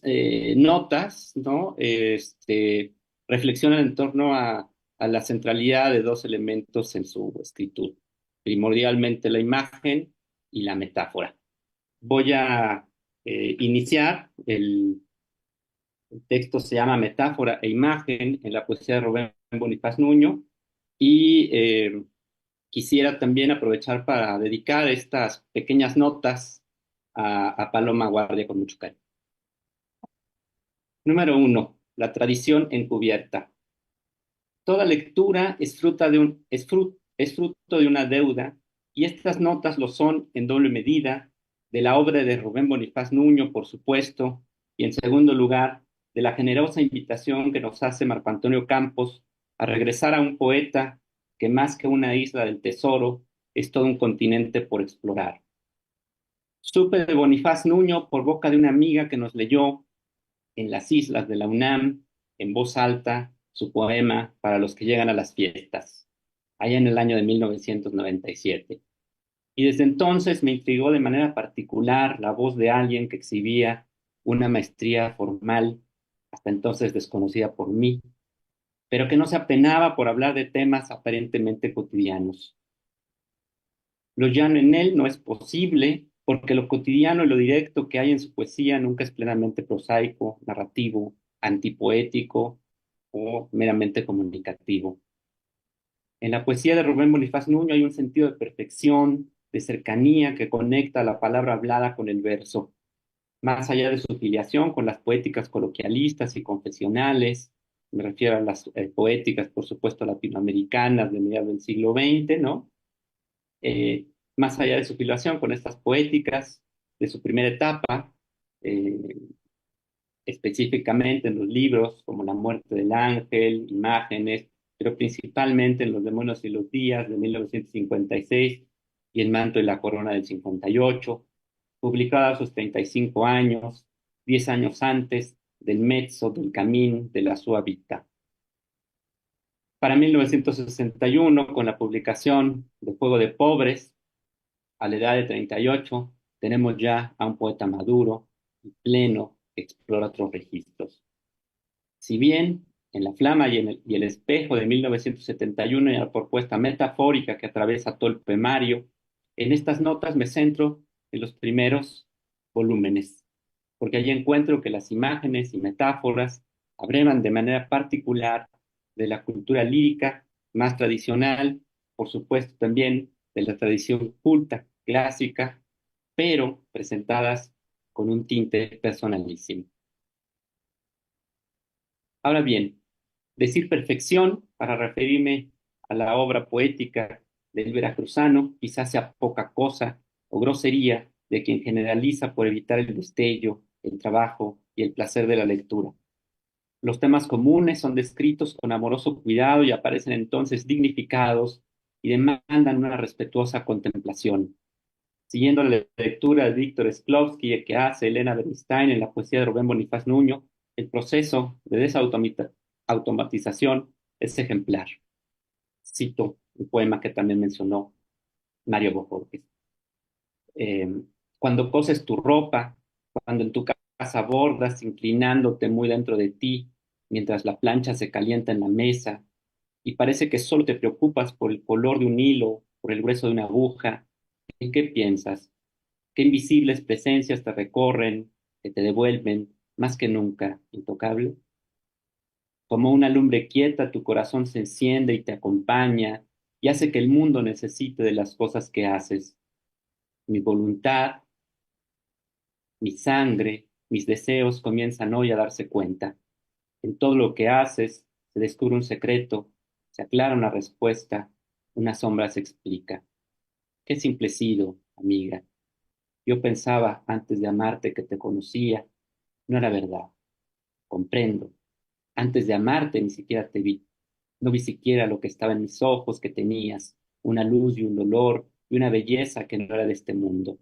Speaker 5: notas, ¿no? Reflexionan en torno a la centralidad de dos elementos en su escritura, primordialmente la imagen y la metáfora. Voy a iniciar el texto se llama Metáfora e Imagen en la poesía de Rubén Bonifaz Nuño y quisiera también aprovechar para dedicar estas pequeñas notas a Paloma Guardia con mucho cariño. Número 1. La tradición encubierta. Toda lectura es fruto de una deuda y estas notas lo son en doble medida de la obra de Rubén Bonifaz Nuño, por supuesto, y en segundo lugar, de la generosa invitación que nos hace Marco Antonio Campos a regresar a un poeta que más que una isla del tesoro es todo un continente por explorar. Supe de Bonifaz Nuño por boca de una amiga que nos leyó en las islas de la UNAM, en voz alta, su poema Para los que llegan a las fiestas, allá en el año de 1997. Y desde entonces me intrigó de manera particular la voz de alguien que exhibía una maestría formal, hasta entonces desconocida por mí, pero que no se apenaba por hablar de temas aparentemente cotidianos. Lo llano en él no es posible, porque lo cotidiano y lo directo que hay en su poesía nunca es plenamente prosaico, narrativo, antipoético o meramente comunicativo. En la poesía de Rubén Bonifaz Nuño hay un sentido de perfección, de cercanía que conecta la palabra hablada con el verso, más allá de su filiación con las poéticas coloquialistas y confesionales. Me refiero a las poéticas, por supuesto, latinoamericanas de mediados del siglo XX, ¿no? Más allá de su filiación con estas poéticas de su primera etapa, eh, específicamente en los libros como La muerte del ángel, Imágenes, pero principalmente en Los demonios y los días de 1956, y El manto y la corona del 58, publicada a sus 35 años, 10 años antes del mezzo del Camín de la sua vita. Para 1961, con la publicación de Fuego de Pobres, a la edad de 38, tenemos ya a un poeta maduro y pleno que explora otros registros. Si bien en La Flama y el Espejo de 1971 hay una propuesta metafórica que atraviesa todo el poemario, en estas notas me centro en los primeros volúmenes, porque allí encuentro que las imágenes y metáforas abrevan de manera particular de la cultura lírica más tradicional, por supuesto también de la tradición culta, clásica, pero presentadas con un tinte personalísimo. Ahora bien, decir perfección para referirme a la obra poética del veracruzano quizás sea poca cosa o grosería de quien generaliza por evitar el destello, el trabajo y el placer de la lectura. Los temas comunes son descritos con amoroso cuidado y aparecen entonces dignificados y demandan una respetuosa contemplación. Siguiendo la lectura de Víctor Shklovsky que hace Elena Bernstein en la poesía de Rubén Bonifaz Nuño, el proceso de desautomatización es ejemplar. Cito un poema que también mencionó Mario Bojorquez. Eh, Cuando coses tu ropa, cuando en tu casa bordas, inclinándote muy dentro de ti, mientras la plancha se calienta en la mesa, y parece que solo te preocupas por el color de un hilo, por el grueso de una aguja, ¿en qué piensas? ¿Qué invisibles presencias te recorren, que te devuelven, más que nunca, intocable? Como una lumbre quieta, tu corazón se enciende y te acompaña y hace que el mundo necesite de las cosas que haces. Mi voluntad, mi sangre, mis deseos comienzan hoy a darse cuenta. En todo lo que haces se descubre un secreto, se aclara una respuesta, una sombra se explica. Qué simple he sido, amiga. Yo pensaba antes de amarte que te conocía. No era verdad. Comprendo. Antes de amarte ni siquiera te vi. No vi siquiera lo que estaba en mis ojos que tenías, una luz y un dolor y una belleza que no era de este mundo.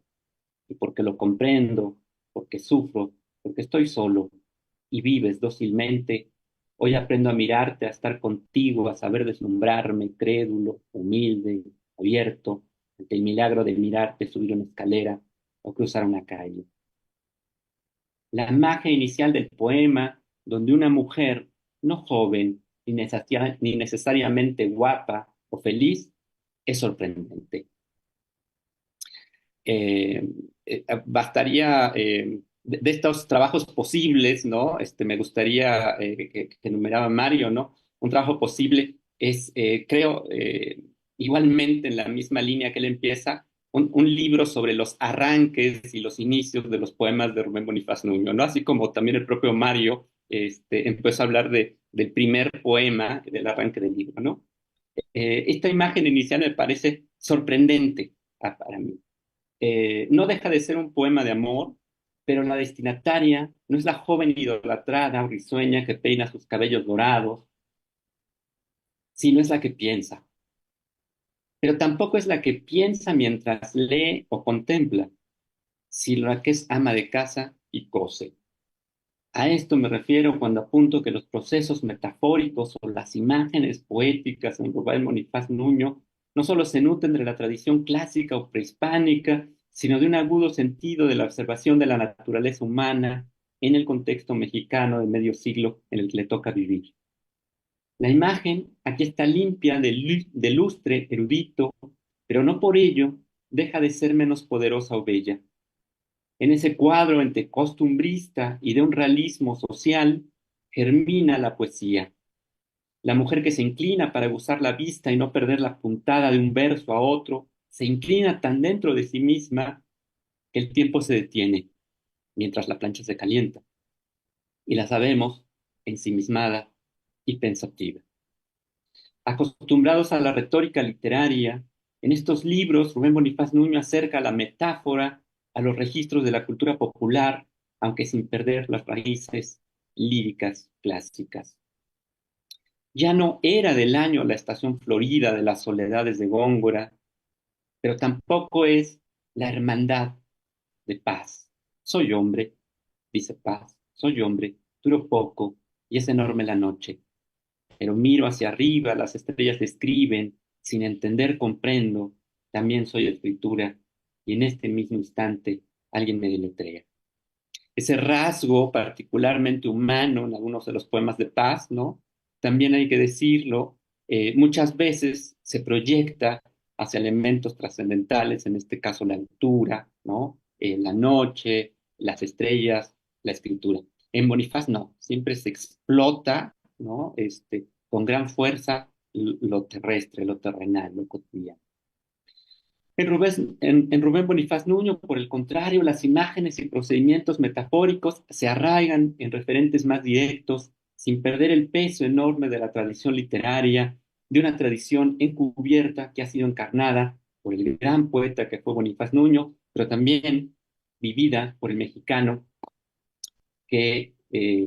Speaker 5: Y porque lo comprendo, porque sufro, porque estoy solo y vives dócilmente, hoy aprendo a mirarte, a estar contigo, a saber deslumbrarme, crédulo, humilde, abierto, ante el milagro de mirarte subir una escalera o cruzar una calle. La imagen inicial del poema, donde una mujer, no joven, ni necesariamente guapa o feliz, es sorprendente. Eh, Bastaría, de estos trabajos posibles, ¿no? Me gustaría que enumeraba Mario, ¿no? Un trabajo posible es, creo, igualmente en la misma línea que él empieza, un libro sobre los arranques y los inicios de los poemas de Rubén Bonifaz Nuño, ¿no? Así como también el propio Mario empezó a hablar del primer poema, del arranque del libro, ¿no? Esta imagen inicial me parece sorprendente para mí. No deja de ser un poema de amor, pero la destinataria no es la joven idolatrada o risueña que peina sus cabellos dorados, sino es la que piensa. Pero tampoco es la que piensa mientras lee o contempla, sino la que es ama de casa y cose. A esto me refiero cuando apunto que los procesos metafóricos o las imágenes poéticas en Rubén Bonifaz Nuño no solo se nutren de la tradición clásica o prehispánica, sino de un agudo sentido de la observación de la naturaleza humana en el contexto mexicano de medio siglo en el que le toca vivir. La imagen aquí está limpia de lustre erudito, pero no por ello deja de ser menos poderosa o bella. En ese cuadro entre costumbrista y de un realismo social germina la poesía. La mujer que se inclina para gozar la vista y no perder la puntada de un verso a otro, se inclina tan dentro de sí misma que el tiempo se detiene mientras la plancha se calienta. Y la sabemos ensimismada y pensativa. Acostumbrados a la retórica literaria, en estos libros Rubén Bonifaz Nuño acerca la metáfora a los registros de la cultura popular, aunque sin perder las raíces líricas clásicas. Ya no era del año la estación florida de las soledades de Góngora, pero tampoco es la hermandad de paz. Soy hombre, dice paz, soy hombre, duro poco y es enorme la noche, pero miro hacia arriba, las estrellas escriben, sin entender comprendo, también soy escritura y en este mismo instante alguien me deletrea. Ese rasgo particularmente humano en algunos de los poemas de paz, ¿no? También hay que decirlo, muchas veces se proyecta hacia elementos trascendentales, en este caso la altura, ¿no? La noche, las estrellas, la escritura. En Bonifaz no, siempre se explota, ¿no? Con gran fuerza lo terrestre, lo terrenal, lo cotidiano. En Rubén Bonifaz Nuño, por el contrario, las imágenes y procedimientos metafóricos se arraigan en referentes más directos, sin perder el peso enorme de la tradición literaria, de una tradición encubierta que ha sido encarnada por el gran poeta que fue Bonifaz Nuño, pero también vivida por el mexicano que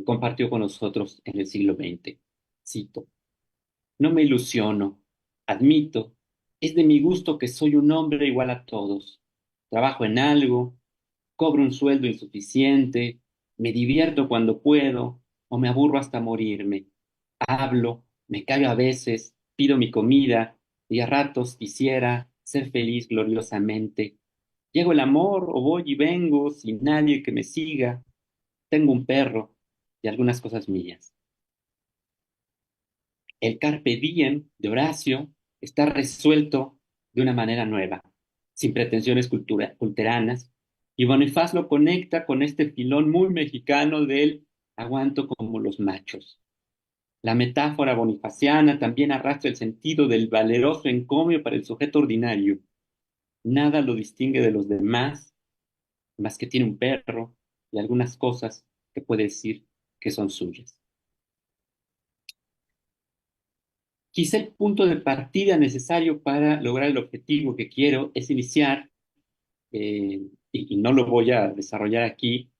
Speaker 5: compartió con nosotros en el siglo XX. Cito: no me ilusiono, admito, es de mi gusto que soy un hombre igual a todos. Trabajo en algo, cobro un sueldo insuficiente, me divierto cuando puedo o me aburro hasta morirme. Hablo, me callo a veces, pido mi comida y a ratos quisiera ser feliz gloriosamente. Llego el amor o voy y vengo sin nadie que me siga. Tengo un perro y algunas cosas mías. El carpe diem de Horacio está resuelto de una manera nueva, sin pretensiones culteranas, y Bonifaz lo conecta con este filón muy mexicano del aguanto como los machos. La metáfora bonifaciana también arrastra el sentido del valeroso encomio para el sujeto ordinario. Nada lo distingue de los demás, más que tiene un perro y algunas cosas que puede decir que son suyas. Quizá el punto de partida necesario para lograr el objetivo que quiero es iniciar, y no lo voy a desarrollar aquí,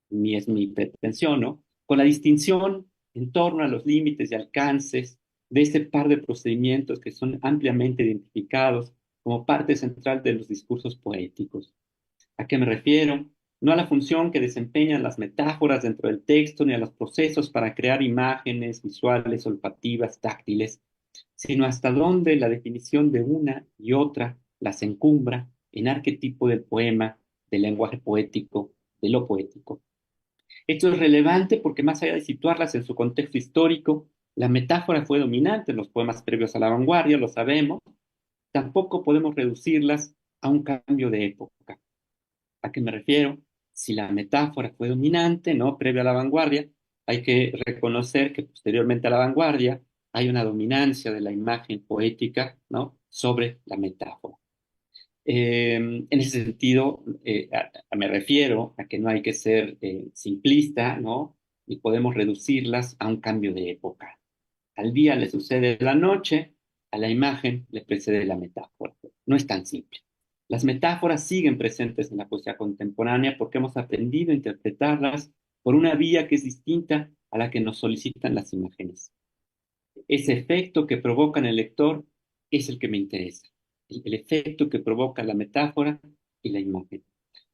Speaker 5: ni es mi pretensión, ¿no? Con la distinción en torno a los límites y alcances de ese par de procedimientos que son ampliamente identificados como parte central de los discursos poéticos. ¿A qué me refiero? No a la función que desempeñan las metáforas dentro del texto, ni a los procesos para crear imágenes visuales, olfativas, táctiles, sino hasta dónde la definición de una y otra las encumbra en arquetipo del poema, del lenguaje poético, de lo poético. Esto es relevante porque más allá de situarlas en su contexto histórico, la metáfora fue dominante en los poemas previos a la vanguardia, lo sabemos, tampoco podemos reducirlas a un cambio de época. ¿A qué me refiero? Si la metáfora fue dominante, ¿no? Previo a la vanguardia, hay que reconocer que posteriormente a la vanguardia hay una dominancia de la imagen poética, ¿no? Sobre la metáfora. En ese sentido, me refiero a que no hay que ser simplista, ¿no? Y podemos reducirlas a un cambio de época. Al día le sucede la noche, a la imagen le precede la metáfora. No es tan simple. Las metáforas siguen presentes en la poesía contemporánea porque hemos aprendido a interpretarlas por una vía que es distinta a la que nos solicitan las imágenes. Ese efecto que provoca en el lector es el que me interesa, el efecto que provoca la metáfora y la imagen.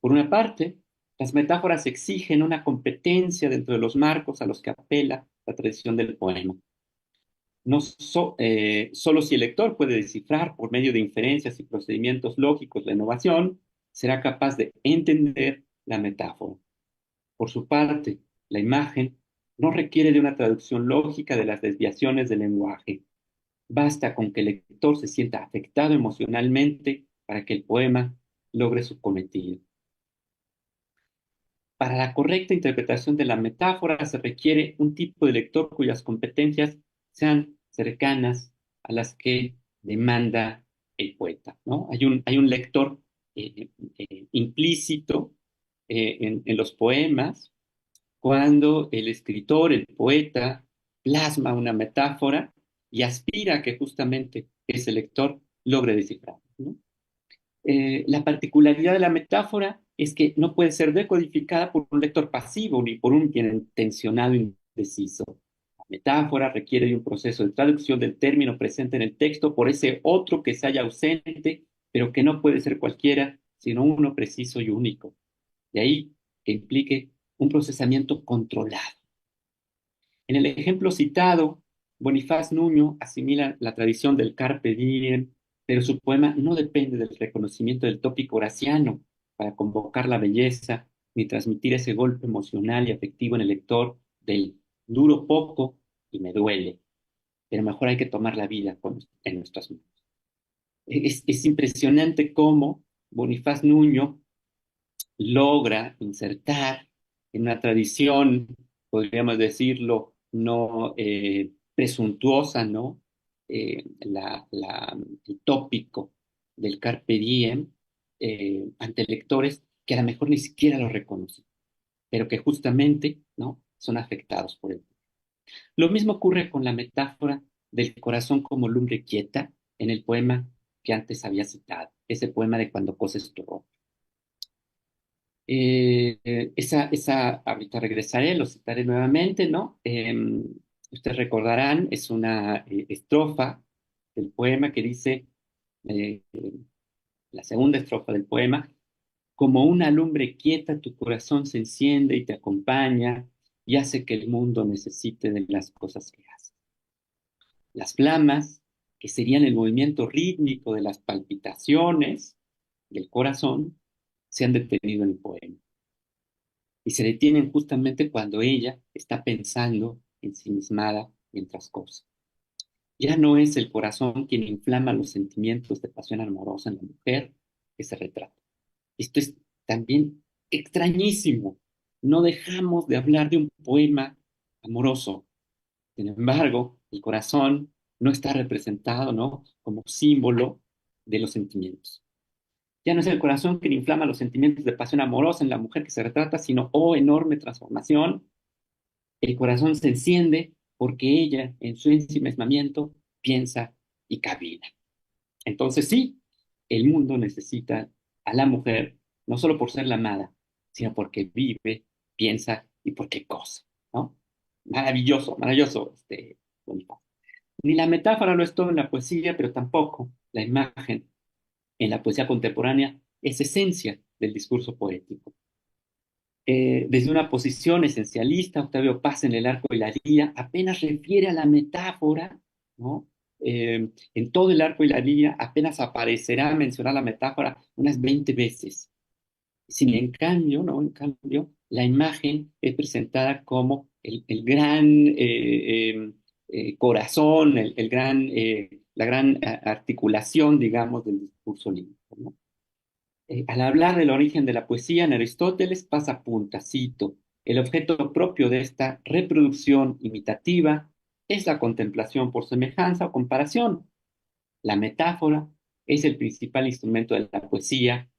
Speaker 5: Por una parte, las metáforas exigen una competencia dentro de los marcos a los que apela la tradición del poema. Solo si el lector puede descifrar por medio de inferencias y procedimientos lógicos la innovación, será capaz de entender la metáfora. Por su parte, la imagen no requiere de una traducción lógica de las desviaciones del lenguaje. Basta con que el lector se sienta afectado emocionalmente para que el poema logre su cometido. Para la correcta interpretación de la metáfora se requiere un tipo de lector cuyas competencias sean cercanas a las que demanda el poeta, ¿no? Hay un lector implícito en los poemas cuando el escritor, el poeta, plasma una metáfora y aspira a que justamente ese lector logre descifrarla, ¿no? La particularidad de la metáfora es que no puede ser decodificada por un lector pasivo ni por un bienintencionado indeciso. La metáfora requiere de un proceso de traducción del término presente en el texto por ese otro que se halla ausente pero que no puede ser cualquiera, sino uno preciso y único. De ahí que implique un procesamiento controlado. En el ejemplo citado, Bonifaz Nuño asimila la tradición del carpe diem, pero su poema no depende del reconocimiento del tópico horaciano para convocar la belleza ni transmitir ese golpe emocional y afectivo en el lector del duro poco y me duele, pero mejor hay que tomar la vida en nuestras manos. Es impresionante cómo Bonifaz Nuño logra insertar en una tradición, podríamos decirlo, no presuntuosa, ¿no? El tópico del carpe diem ante lectores que a lo mejor ni siquiera lo reconocen, pero que justamente, ¿no? Son afectados por él. Lo mismo ocurre con la metáfora del corazón como lumbre quieta en el poema que antes había citado, ese poema de Cuando coses tu ropa. Ahorita regresaré, lo citaré nuevamente, ¿no? Ustedes recordarán, es una estrofa del poema que dice, eh, la segunda estrofa del poema, como una lumbre quieta tu corazón se enciende y te acompaña y hace que el mundo necesite de las cosas que hace. Las flamas, que serían el movimiento rítmico de las palpitaciones del corazón, se han detenido en el poema y se detienen justamente cuando ella está pensando ensimismada mientras cosa. Ya no es el corazón quien inflama los sentimientos de pasión amorosa en la mujer que se retrata. Esto es también extrañísimo. No dejamos de hablar de un poema amoroso. Sin embargo, el corazón no está representado, ¿no? Como símbolo de los sentimientos. Ya no es el corazón quien inflama los sentimientos de pasión amorosa en la mujer que se retrata, sino, oh enorme transformación, el corazón se enciende porque ella, en su ensimismamiento, piensa y camina. Entonces sí, el mundo necesita a la mujer, no solo por ser la amada, sino porque vive, piensa y porque goza, ¿no? Maravilloso, maravilloso, Bonifaz. Ni la metáfora lo es todo en la poesía, pero tampoco la imagen en la poesía contemporánea es esencia del discurso poético. Desde una posición esencialista, Octavio Paz en El arco y la lira apenas refiere a la metáfora, ¿no? En todo el arco y la lira apenas aparecerá mencionar la metáfora unas 20 veces. Sin en cambio, ¿no? En cambio, la imagen es presentada como el gran corazón, la gran articulación, digamos, del discurso lírico, ¿no? Al hablar del origen de la poesía en Aristóteles pasa punta, cito, el objeto propio de esta reproducción imitativa es la contemplación por semejanza o comparación. La metáfora es el principal instrumento de la poesía,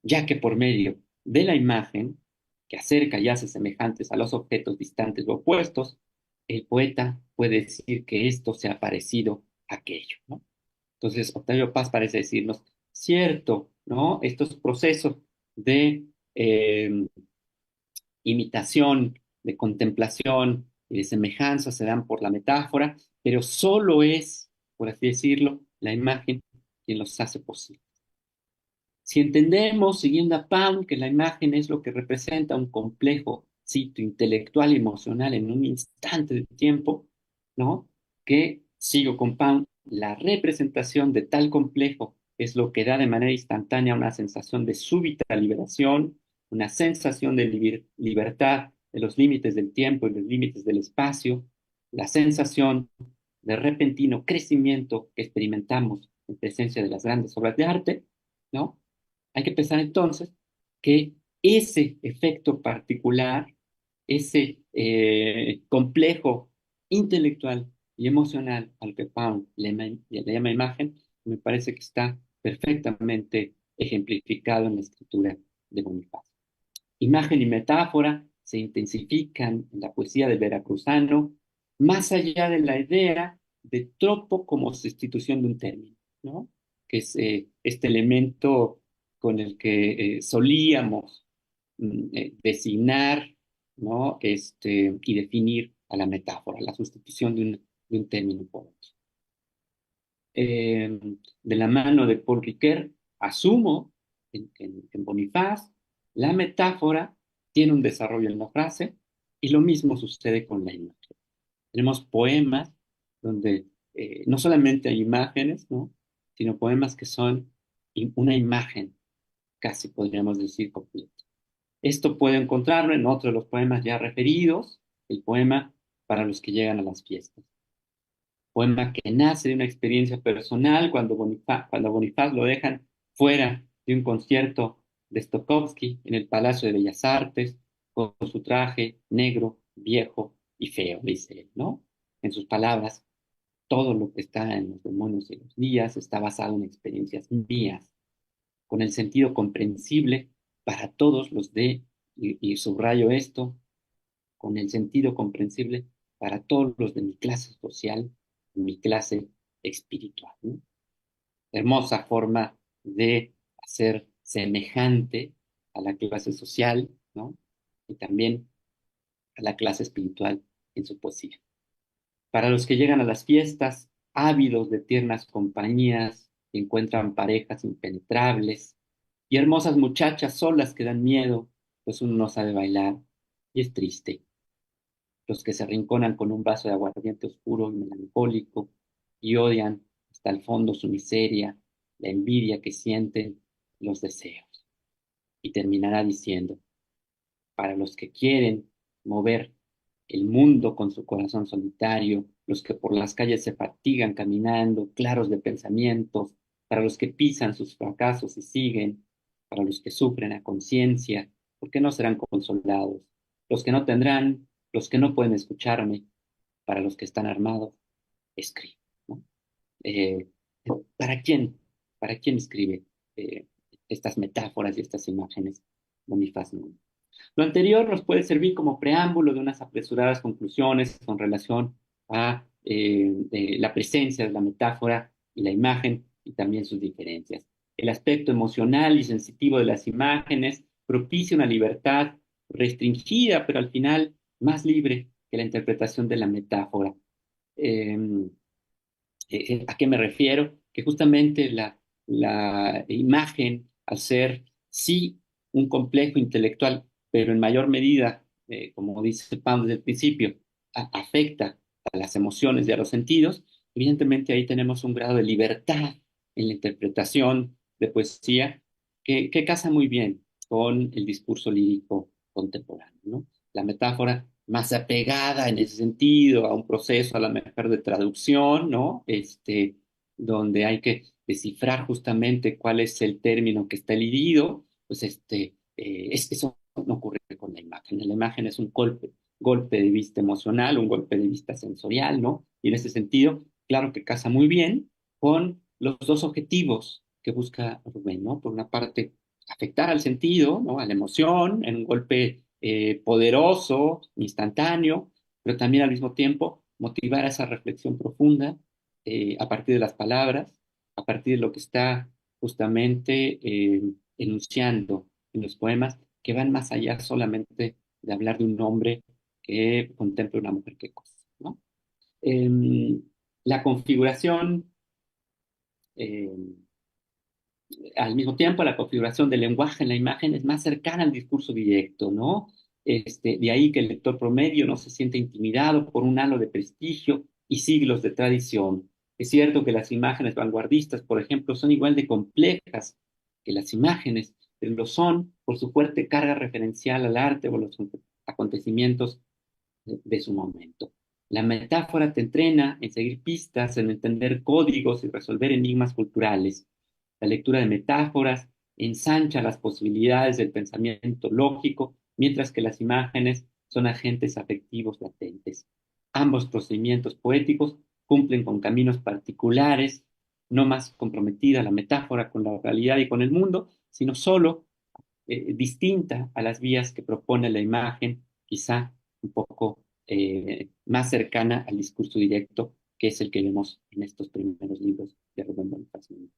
Speaker 5: ya que por medio de la imagen, que acerca y hace semejantes a los objetos distantes o opuestos, el poeta puede decir que esto se ha parecido a aquello, ¿no? Entonces, Octavio Paz parece decirnos, cierto, ¿no? Estos procesos de imitación, de contemplación y de semejanza se dan por la metáfora, pero solo es, por así decirlo, la imagen quien los hace posible. Si entendemos, siguiendo a Pound, que la imagen es lo que representa un complejo sitio intelectual y emocional en un instante de tiempo, ¿no? Que, sigo con Pound, la representación de tal complejo es lo que da de manera instantánea una sensación de súbita liberación, una sensación de libertad de los límites del tiempo y los límites del espacio, la sensación de repentino crecimiento que experimentamos en presencia de las grandes obras de arte, ¿no? Hay que pensar entonces que ese efecto particular, ese complejo intelectual y emocional al que Pound le llama imagen, me parece que está perfectamente ejemplificado en la escritura de Bonifaz. Imagen y metáfora se intensifican en la poesía del veracruzano, más allá de la idea de tropo como sustitución de un término, ¿no? Que es este elemento con el que solíamos designar, ¿no? Y definir a la metáfora, la sustitución de un término por otro. De la mano de Paul Ricoeur, asumo en Bonifaz, la metáfora tiene un desarrollo en la frase y lo mismo sucede con la imagen. Tenemos poemas donde no solamente hay imágenes, ¿no? Sino poemas que son una imagen, casi podríamos decir completa. Esto puede encontrarlo en otro de los poemas ya referidos, el poema para los que llegan a las fiestas. Poema que nace de una experiencia personal cuando Bonifaz lo dejan fuera de un concierto de Stokowski en el Palacio de Bellas Artes, con su traje negro, viejo y feo, dice él, ¿no? En sus palabras, todo lo que está en los demonios y los días está basado en experiencias mías, con el sentido comprensible para todos los y subrayo esto, con el sentido comprensible para todos los de mi clase social, mi clase espiritual, ¿no? Hermosa forma de hacer semejante a la clase social, ¿no? Y también a la clase espiritual en su poesía. Para los que llegan a las fiestas, ávidos de tiernas compañías, encuentran parejas impenetrables y hermosas muchachas solas que dan miedo, pues uno no sabe bailar y es triste. Los que se arrinconan con un vaso de aguardiente oscuro y melancólico y odian hasta el fondo su miseria, la envidia que sienten, los deseos. Y terminará diciendo, para los que quieren mover el mundo con su corazón solitario, los que por las calles se fatigan caminando, claros de pensamientos, para los que pisan sus fracasos y siguen, para los que sufren a conciencia, porque no serán consolados, los que no tendrán, los que no pueden escucharme, para los que están armados, escribe, ¿no? Eh, ¿Para quién? ¿Para quién escribe estas metáforas y estas imágenes? Bonifaz Nuño. Lo anterior nos puede servir como preámbulo de unas apresuradas conclusiones con relación a la presencia de la metáfora y la imagen y también sus diferencias. El aspecto emocional y sensitivo de las imágenes propicia una libertad restringida, pero al final más libre que la interpretación de la metáfora. Eh, ¿A qué me refiero? Que justamente la imagen, al ser sí un complejo intelectual, pero en mayor medida, como dice Pam desde el principio, afecta a las emociones y a los sentidos, evidentemente ahí tenemos un grado de libertad en la interpretación de poesía que casa muy bien con el discurso lírico contemporáneo, ¿no? La metáfora más apegada en ese sentido a un proceso a lo mejor de traducción, ¿no? Donde hay que descifrar justamente cuál es el término que está elidido, pues eso no ocurre con la imagen. La imagen es un golpe de vista emocional, un golpe de vista sensorial, ¿no? Y en ese sentido, claro que casa muy bien con los dos objetivos que busca Rubén, ¿no? Por una parte, afectar al sentido, ¿no? A la emoción, en un golpe poderoso, instantáneo, pero también al mismo tiempo motivar a esa reflexión profunda a partir de las palabras, a partir de lo que está justamente enunciando en los poemas, que van más allá solamente de hablar de un hombre que contempla una mujer que cosa, ¿no? Em, la configuración eh, al mismo tiempo, la configuración del lenguaje en la imagen es más cercana al discurso directo, ¿no? De ahí que el lector promedio no se siente intimidado por un halo de prestigio y siglos de tradición. Es cierto que las imágenes vanguardistas, por ejemplo, son igual de complejas que las imágenes, pero lo son por su fuerte carga referencial al arte o los acontecimientos de su momento. La metáfora te entrena en seguir pistas, en entender códigos y resolver enigmas culturales. La lectura de metáforas ensancha las posibilidades del pensamiento lógico, mientras que las imágenes son agentes afectivos latentes. Ambos procedimientos poéticos cumplen con caminos particulares, no más comprometida la metáfora con la realidad y con el mundo, sino solo distinta a las vías que propone la imagen, quizá un poco más cercana al discurso directo, que es el que vemos en estos primeros libros de Rubén Bonifaz Nuño.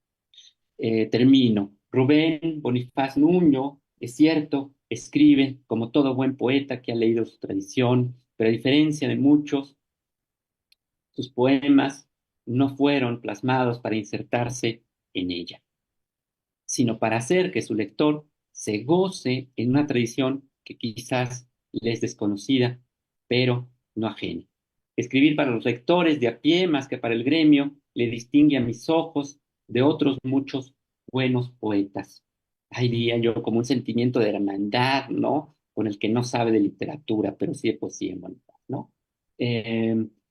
Speaker 5: Termino. Rubén Bonifaz Nuño, es cierto, escribe como todo buen poeta que ha leído su tradición, pero a diferencia de muchos, sus poemas no fueron plasmados para insertarse en ella, sino para hacer que su lector se goce en una tradición que quizás le es desconocida, pero no ajena. Escribir para los lectores de a pie más que para el gremio le distingue a mis ojos de otros muchos buenos poetas. Ahí diría yo como un sentimiento de hermandad, ¿no? Con el que no sabe de literatura, pero sí de poesía en Bonifaz, ¿no?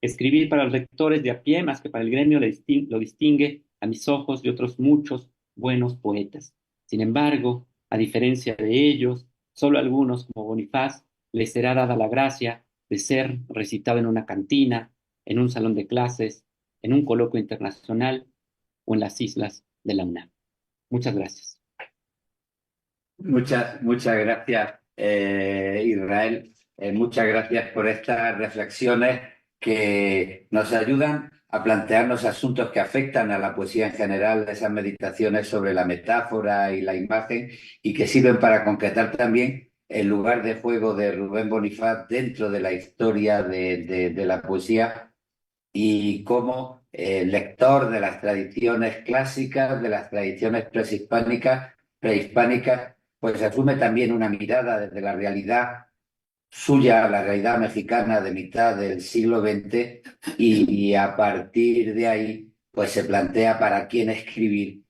Speaker 5: Escribir para los lectores de a pie más que para el gremio lo distingue a mis ojos de otros muchos buenos poetas. Sin embargo, a diferencia de ellos, solo a algunos como Bonifaz les será dada la gracia de ser recitado en una cantina, en un salón de clases, en un coloquio internacional o en las islas de la UNAM. Muchas gracias.
Speaker 3: Muchas gracias, Israel. Muchas gracias por estas reflexiones que nos ayudan a plantearnos asuntos que afectan a la poesía en general, esas meditaciones sobre la metáfora y la imagen, y que sirven para concretar también el lugar de juego de Rubén Bonifaz dentro de la historia de la poesía, y como lector de las tradiciones clásicas, de las tradiciones prehispánicas, pues asume también una mirada desde la realidad suya, la realidad mexicana de mitad del siglo XX, y a partir de ahí pues se plantea para quién escribir,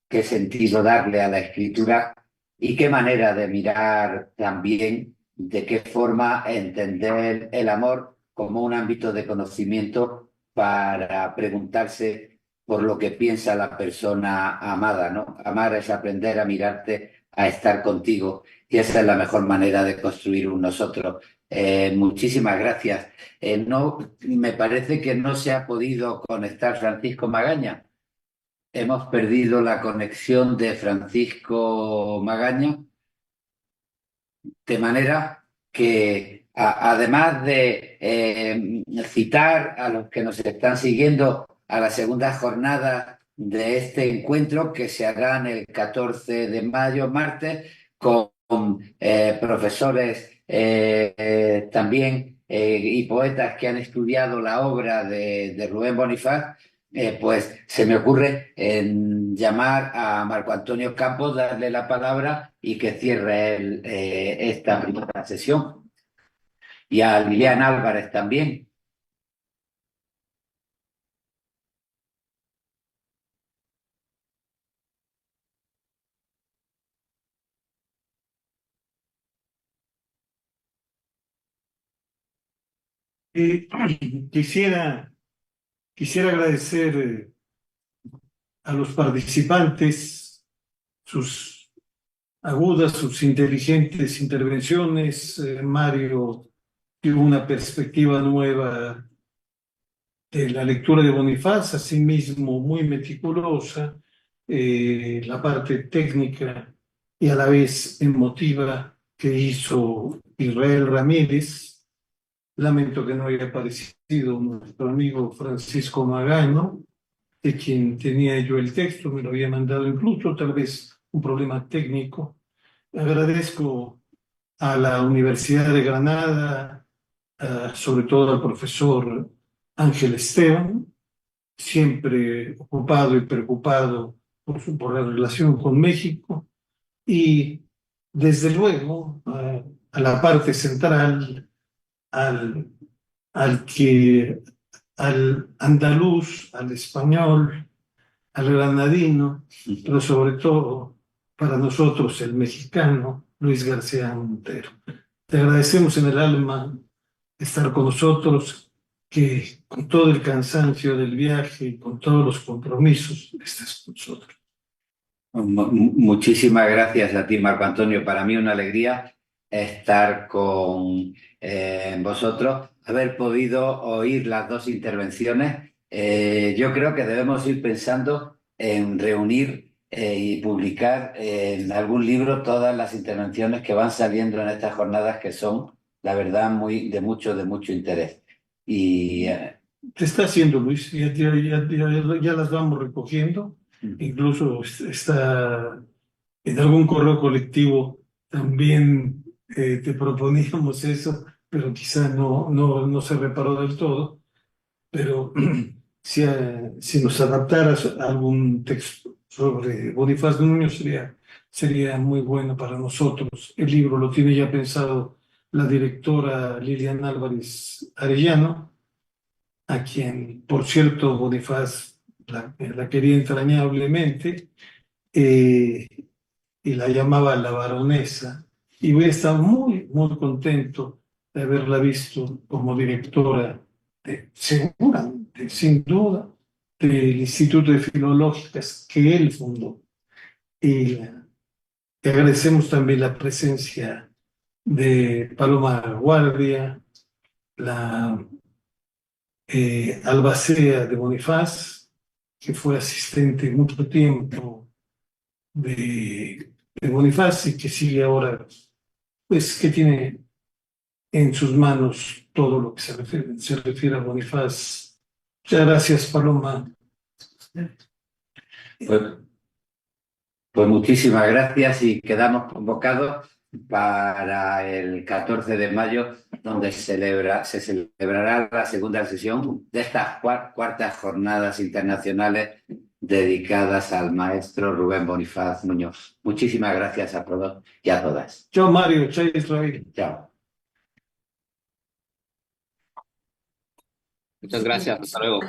Speaker 3: qué sentido darle a la escritura y qué manera de mirar también, de qué forma entender el amor como un ámbito de conocimiento para preguntarse por lo que piensa la persona amada, ¿no? Amar es aprender a mirarte, a estar contigo, y esa es la mejor manera de construir un nosotros. Muchísimas gracias. No, me parece que no se ha podido conectar Francisco Magaña. Hemos perdido la conexión de Francisco Magaña, de manera que además de citar a los que nos están siguiendo a la segunda jornada de este encuentro, que se harán el 14 de mayo, martes, con profesores también y poetas que han estudiado la obra de Rubén Bonifaz, pues se me ocurre llamar a Marco Antonio Campos, darle la palabra y que cierre él esta primera sesión. Y a Liliana Álvarez también.
Speaker 2: Quisiera agradecer a los participantes sus agudas, sus inteligentes intervenciones. Mario tuvo una perspectiva nueva de la lectura de Bonifaz, asimismo muy meticulosa, la parte técnica y a la vez emotiva que hizo Israel Ramírez. Lamento que no haya aparecido nuestro amigo Francisco Magaña, de quien tenía yo el texto, me lo había mandado incluso, tal vez un problema técnico. Agradezco a la Universidad de Granada, sobre todo al profesor Ángel Esteban, siempre ocupado y preocupado por la relación con México, y desde luego a la parte central, al andaluz, al español, al granadino, pero sobre todo para nosotros el mexicano, Luis García Montero. Te agradecemos en el alma estar con nosotros, que con todo el cansancio del viaje y con todos los compromisos estés con nosotros.
Speaker 3: Muchísimas gracias a ti, Marco Antonio. Para mí una alegría estar con vosotros, haber podido oír las dos intervenciones. Yo creo que debemos ir pensando en reunir y publicar en algún libro todas las intervenciones que van saliendo en estas jornadas, que son, la verdad, de mucho interés. Y
Speaker 2: Se está haciendo, Luis, ya las vamos recogiendo. Incluso está en algún correo colectivo también te proponíamos eso, pero quizá no se reparó del todo. Pero si nos adaptaras a algún texto sobre Bonifaz Nuño sería muy bueno para nosotros. El libro lo tiene ya pensado la directora Lilian Álvarez Arellano, a quien, por cierto, Bonifaz la quería entrañablemente, y la llamaba la baronesa. Y voy a estar muy, muy contento de haberla visto como directora, seguramente, sin duda, del Instituto de Filológicas que él fundó. Y te agradecemos también la presencia de Paloma Guardia, la albacea de Bonifaz, que fue asistente mucho tiempo de Bonifaz y que sigue ahora, pues que tiene en sus manos todo lo que se refiere a Bonifaz. Muchas gracias, Paloma.
Speaker 3: Pues, pues muchísimas gracias y quedamos convocados para el 14 de mayo, donde se celebrará la segunda sesión de estas cuartas jornadas internacionales dedicadas al maestro Rubén Bonifaz Muñoz. Muchísimas gracias a todos y a todas.
Speaker 2: Chao, Mario. Chao, Israel.
Speaker 3: Chao.
Speaker 5: Muchas gracias. Hasta luego.